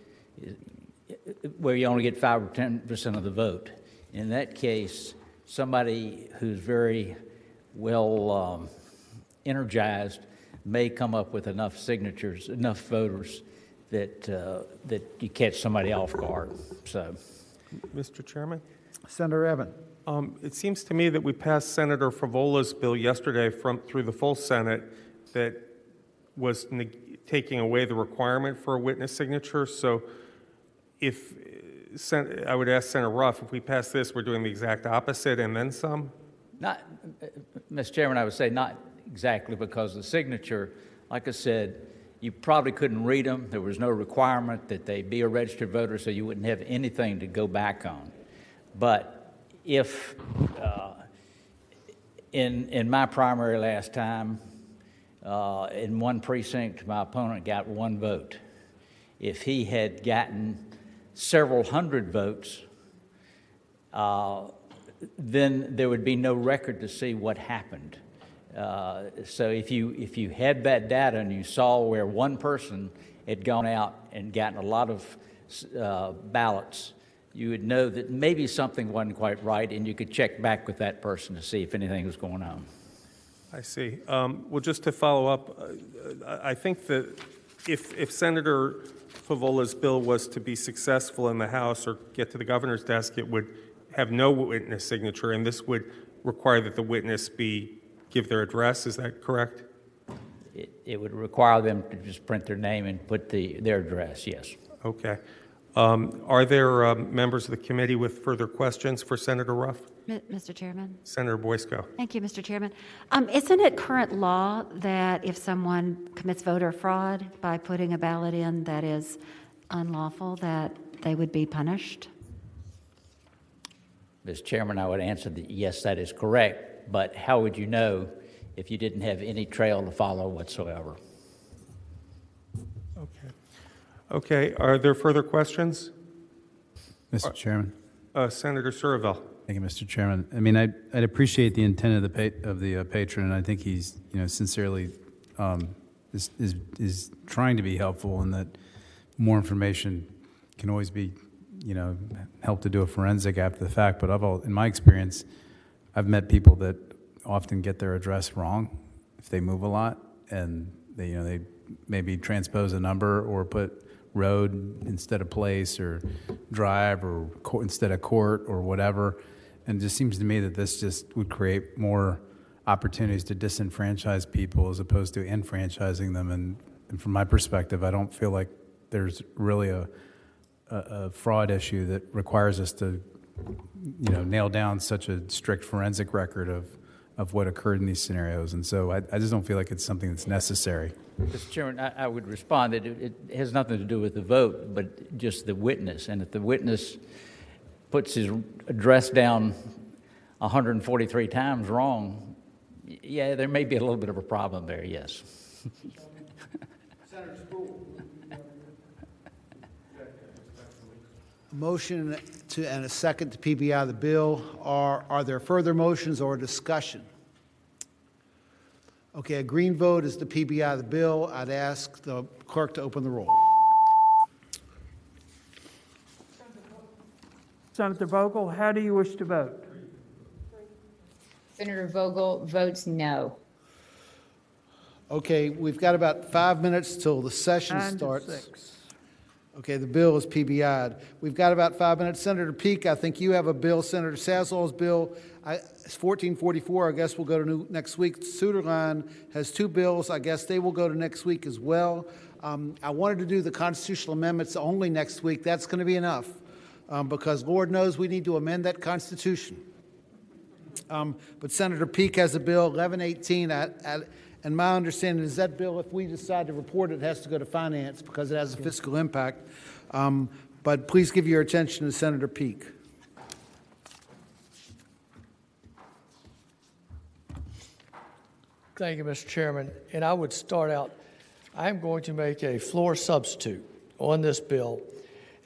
where you only get 5 or 10% of the vote. In that case, somebody who's very well energized may come up with enough signatures, enough voters that you catch somebody off guard. So, Mr. Chairman? Senator Eben. It seems to me that we passed Senator Favola's bill yesterday through the full Senate that was taking away the requirement for a witness signature. So if I would ask Senator Ruff, if we pass this, we're doing the exact opposite and then some? Not, Mr. Chairman, I would say not exactly, because the signature, like I said, you probably couldn't read them. There was no requirement that they be a registered voter, so you wouldn't have anything to go back on. But if in my primary last time, in one precinct, my opponent got 1 vote. If he had gotten several hundred votes, then there would be no record to see what happened. So if you had that data and you saw where one person had gone out and gotten a lot of ballots, you would know that maybe something wasn't quite right, and you could check back with that person to see if anything was going on. I see. Well, just to follow up, I think that if Senator Favola's bill was to be successful in the House or get to the governor's desk, it would have no witness signature, and this would require that the witness give their address. Is that correct? It would require them to just print their name and put their address, yes. Okay. Are there members of the committee with further questions for Senator Ruff? Mr. Chairman. Senator Boysko. Thank you, Mr. Chairman. Isn't it current law that if someone commits voter fraud by putting a ballot in that is unlawful, that they would be punished? Mr. Chairman, I would answer that yes, that is correct, but how would you know if you didn't have any trail to follow whatsoever? Okay. Okay. Are there further questions? Mr. Chairman. Senator Surville. Thank you, Mr. Chairman. I mean, I'd appreciate the intent of the patron, and I think he's, sincerely is trying to be helpful, and that more information can always be, help to do a forensic after the fact. But in my experience, I've met people that often get their address wrong if they move a lot, and they maybe transpose a number or put road instead of place, or drive or instead of court, or whatever. And it just seems to me that this just would create more opportunities to disenfranchise people as opposed to enfranchising them. And from my perspective, I don't feel like there's really a fraud issue that requires us to, nail down such a strict forensic record of what occurred in these scenarios. And so I just don't feel like it's something that's necessary. Mr. Chairman, I would respond that it has nothing to do with the vote, but just the witness. And if the witness puts his address down 143 times wrong, yeah, there may be a little bit of a problem there, yes. Motion and a second to PBI the bill. Are there further motions or discussion? Okay, a green vote is the PBI the bill. I'd ask the clerk to open the roll. Senator Vogel, how do you wish to vote? Senator Vogel votes no. Okay, we've got about 5 minutes till the session 9 to starts. 6. Okay, the bill is PBI'd. We've got about 5 minutes. Senator Peake, I think you have a bill. Senator Saslow's bill, it's 1444. I guess we'll go to next week. Suderline has 2 bills. I guess they will go to next week as well. I wanted to do the constitutional amendments only next week. That's going to be enough because Lord knows we need to amend that Constitution. But Senator Peake has a bill, 1118. And my understanding is that bill, if we decide to report it, has to go to finance because it has a fiscal impact. But please give your attention to Senator Peake. Thank you, Mr. Chairman. And I would start out, I'm going to make a floor substitute on this bill.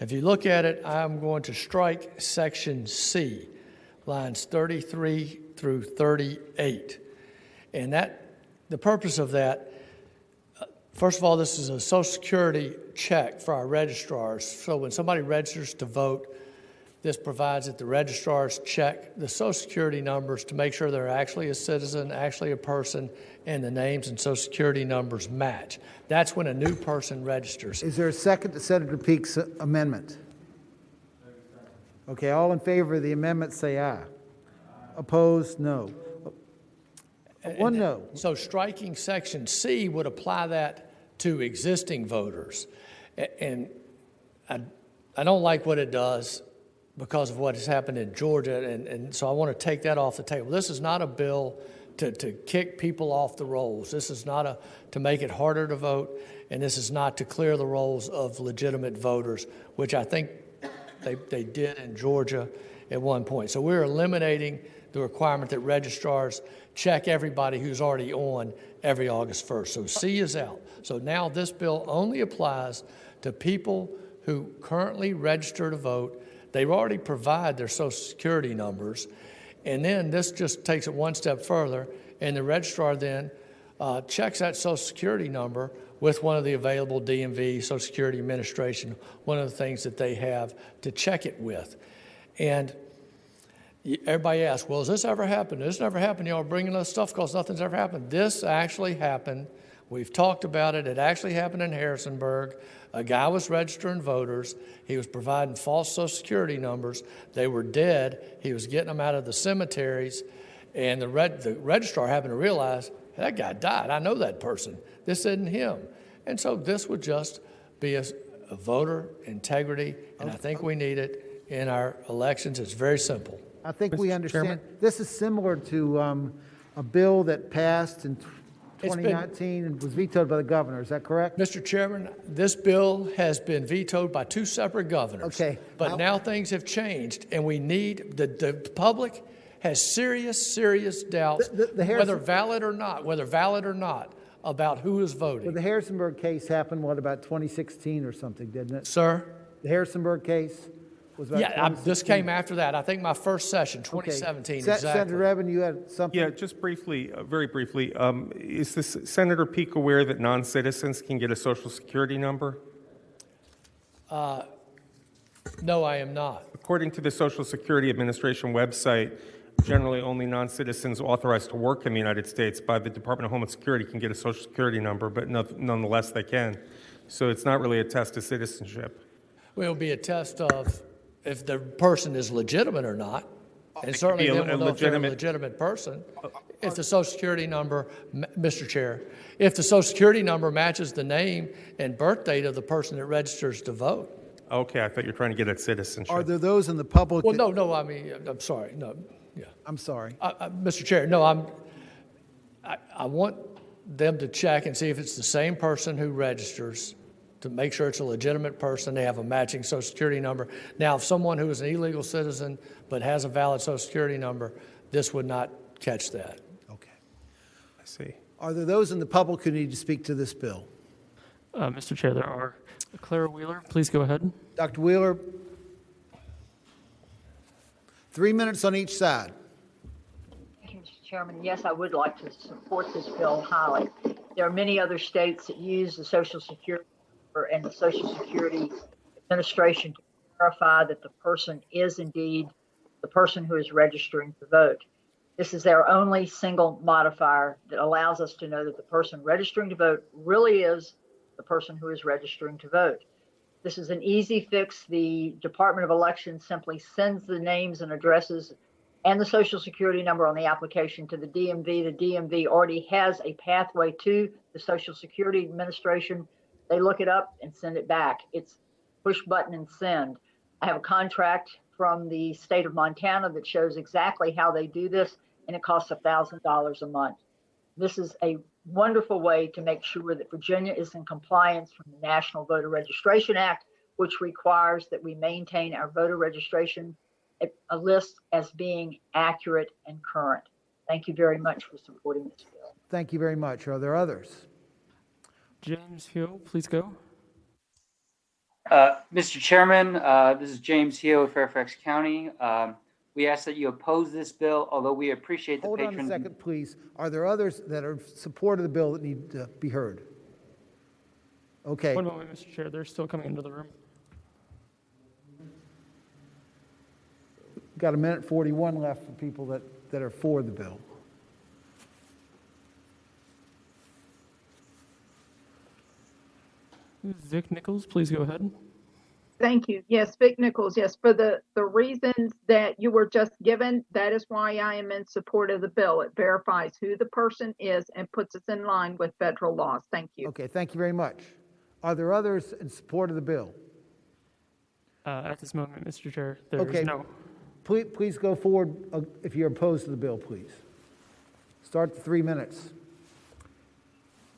If you look at it, I'm going to strike Section C, lines 33 through 38. And the purpose of that, first of all, this is a Social Security check for our registrars. So when somebody registers to vote, this provides that the registrars check the Social Security numbers to make sure they're actually a citizen, actually a person, and the names and Social Security numbers match. That's when a new person registers. Is there a second to Senator Peake's amendment? Okay, all in favor of the amendment say aye. Opposed, no. One no. So striking Section C would apply that to existing voters. And I don't like what it does because of what has happened in Georgia, and so I want to take that off the table. This is not a bill to kick people off the rolls. This is not to make it harder to vote, and this is not to clear the rolls of legitimate voters, which I think they did in Georgia at one point. So we're eliminating the requirement that registrars check everybody who's already on every August 1st. So C is out. So now this bill only applies to people who currently register to vote. They already provide their Social Security numbers. And then this just takes it one step further, and the registrar then checks that Social Security number with one of the available DMV, Social Security Administration, one of the things that they have to check it with. And everybody asks, well, has this ever happened? This never happened. Y'all are bringing us stuff because nothing's ever happened. This actually happened. We've talked about it. It actually happened in Harrisonburg. A guy was registering voters. He was providing false Social Security numbers. They were dead. He was getting them out of the cemeteries. And the registrar happened to realize, that guy died. I know that person. This isn't him. And so this would just be a voter integrity, and I think we need it in our elections. It's very simple. I think we understand. Chairman? This is similar to a bill that passed in 2019 and was vetoed by the governor. Is that correct? Mr. Chairman, this bill has been vetoed by 2 separate governors. Okay. But now things have changed, and we need, the public has serious doubts, whether valid or not, about who is voting. Well, the Harrisonburg case happened, what, about 2016 or something, didn't it? Sir? The Harrisonburg case was about this came after that. I think my first session, 2017, okay. exactly. Senator Evans, you had something? Yeah, just briefly, very briefly, is Senator Peake aware that non-citizens can get a Social Security number? No, I am not. According to the Social Security Administration website, generally only non-citizens authorized to work in the United States by the Department of Homeland Security can get a Social Security number, but nonetheless they can. So it's not really a test of citizenship. Well, it'll be a test of if the person is legitimate or not, and certainly then we'll know if they're a legitimate person. if the social security number, Mr. Chair, if the social security number matches the name and birth date of the person that registers to vote. Okay, I thought you were trying to get at citizenship. Are there those in the public? Well, no, I mean, I'm sorry, no, yeah. I'm sorry. Mr. Chair, no, I want them to check and see if it's the same person who registers, to make sure it's a legitimate person, they have a matching social security number. Now, if someone who is an illegal citizen but has a valid social security number, this would not catch that. Okay. I see. Are there those in the public who need to speak to this bill? Mr. Chair, there are. Clara Wheeler, please go ahead. Dr. Wheeler, 3 minutes on each side. Thank you, Mr. Chairman. Yes, I would like to support this bill highly. There are many other states that use the Social Security number and the Social Security Administration to verify that the person is indeed the person who is registering to vote. This is their only single modifier that allows us to know that the person registering to vote really is the person who is registering to vote. This is an easy fix. The Department of Elections simply sends the names and addresses and the Social Security number on the application to the DMV. The DMV already has a pathway to the Social Security Administration. They look it up and send it back. It's push button and send. I have a contract from the state of Montana that shows exactly how they do this, and it costs $1,000 a month. This is a wonderful way to make sure that Virginia is in compliance from the National Voter Registration Act, which requires that we maintain our voter registration a list as being accurate and current. Thank you very much for supporting this bill. Thank you very much. Are there others? James Hill, please go. Mr. Chairman, this is James Hill of Fairfax County. We ask that you oppose this bill, although we appreciate the Hold on a second, please. Are there others that are in support of the bill that need to be heard? Okay. One moment, Mr. Chair. They're still coming into the room. Got 1:41 left for people that are for the bill. Vic Nichols, please go ahead. Thank you. Yes, Vic Nichols. Yes, for the reasons that you were just given, that is why I am in support of the bill. It verifies who the person is and puts us in line with federal laws. Thank you. Okay, thank you very much. Are there others in support of the bill? At this moment, Mr. Chair, there Okay. is no. Please go forward if you're opposed to the bill, please. Start the 3 minutes.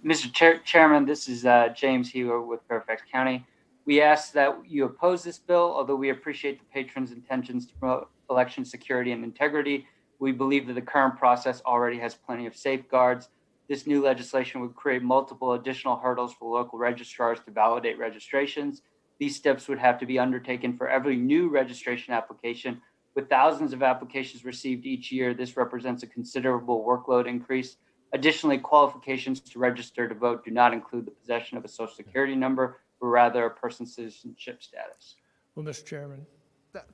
Mr. Chairman, this is James Healer with Fairfax County. We ask that you oppose this bill, although we appreciate the patrons' intentions to promote election security and integrity. We believe that the current process already has plenty of safeguards. This new legislation would create multiple additional hurdles for local registrars to validate registrations. These steps would have to be undertaken for every new registration application. With thousands of applications received each year, this represents a considerable workload increase. Additionally, qualifications to register to vote do not include the possession of a social security number, but rather a person's citizenship status. Well, Mr. Chairman.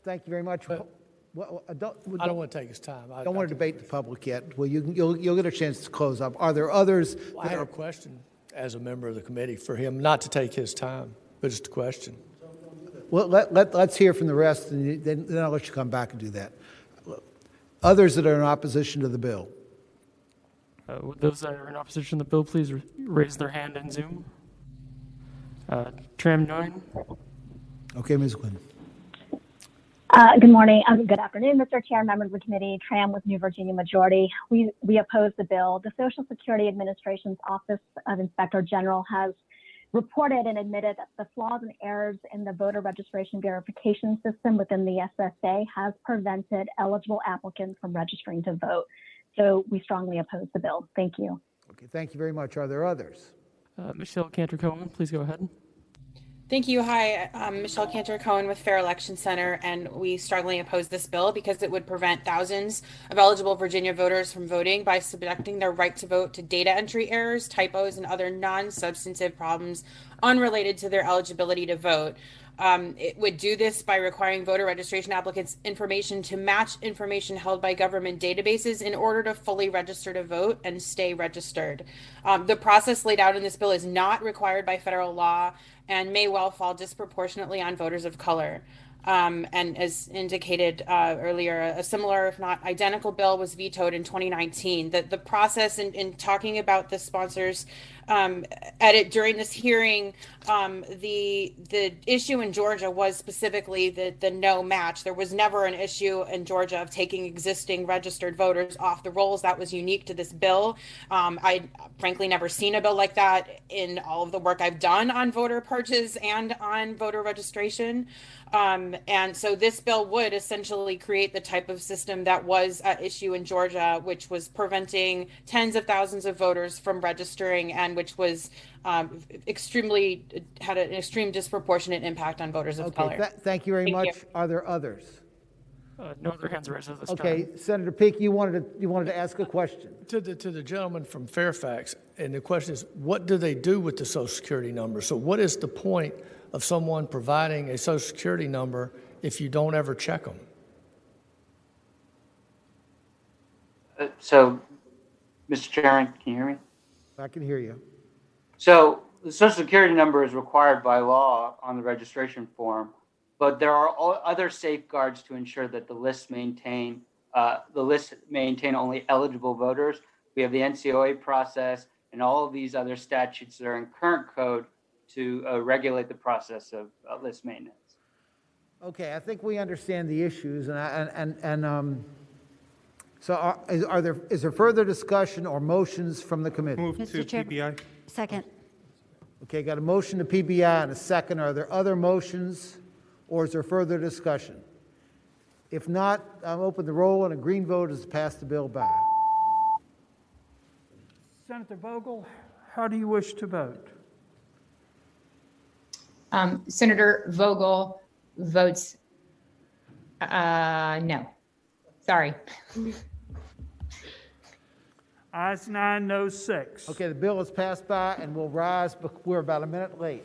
Thank you very much. Well, I don't want to take his time. I don't want to debate the public yet. Well, you'll get a chance to close up. Are there others? I have a question as a member of the committee for him, not to take his time, but just a question. Well, let's hear from the rest, and then I'll let you come back and do that. Others that are in opposition to the bill. Would those that are in opposition to the bill please raise their hand in Zoom? Tram 9. Okay, Ms. Quinn. Good morning. Good afternoon, Mr. Chair, members of the committee. Tram with New Virginia Majority. We oppose the bill. The Social Security Administration's Office of Inspector General has reported and admitted that the flaws and errors in the voter registration verification system within the SSA has prevented eligible applicants from registering to vote. So we strongly oppose the bill. Thank you. Okay, thank you very much. Are there others? Michelle Cantor-Cohen, please go ahead. Thank you. Hi, I'm Michelle Cantor-Cohen with Fair Election Center, and we strongly oppose this bill because it would prevent thousands of eligible Virginia voters from voting by subjecting their right to vote to data entry errors, typos, and other non-substantive problems unrelated to their eligibility to vote. It would do this by requiring voter registration applicants' information to match information held by government databases in order to fully register to vote and stay registered. The process laid out in this bill is not required by federal law and may well fall disproportionately on voters of color. And as indicated earlier, a similar, if not identical, bill was vetoed in 2019. The process in talking about the sponsors edit during this hearing, the issue in Georgia was specifically the no match. There was never an issue in Georgia of taking existing registered voters off the rolls. That was unique to this bill. I frankly never seen a bill like that in all of the work I've done on voter purges and on voter registration. And so this bill would essentially create the type of system that was at issue in Georgia, which was preventing tens of thousands of voters from registering, and which was had an extreme disproportionate impact on voters of color. Thank you very much. Are there others? No other hands raised at this time. Okay, Senator Peake, you wanted to ask a question. To the gentleman from Fairfax, and the question is, what do they do with the Social Security number? So what is the point of someone providing a Social Security number if you don't ever check them? So, Mr. Chairman, can you hear me? I can hear you. So the Social Security number is required by law on the registration form, but there are other safeguards to ensure that the lists maintain only eligible voters. We have the NCOA process and all of these other statutes that are in current code to regulate the process of list maintenance. Okay, I think we understand the issues, so is there further discussion or motions from the committee? Move to PBI. Second. Okay, got a motion to PBI and a second. Are there other motions, or is there further discussion? If not, I'll open the roll, and a green vote is to pass the bill by. Senator Vogel, how do you wish to vote? Senator Vogel votes no. Sorry. Ayes 9, no 6. Okay, the bill is passed by, and we'll rise, but we're about a minute late.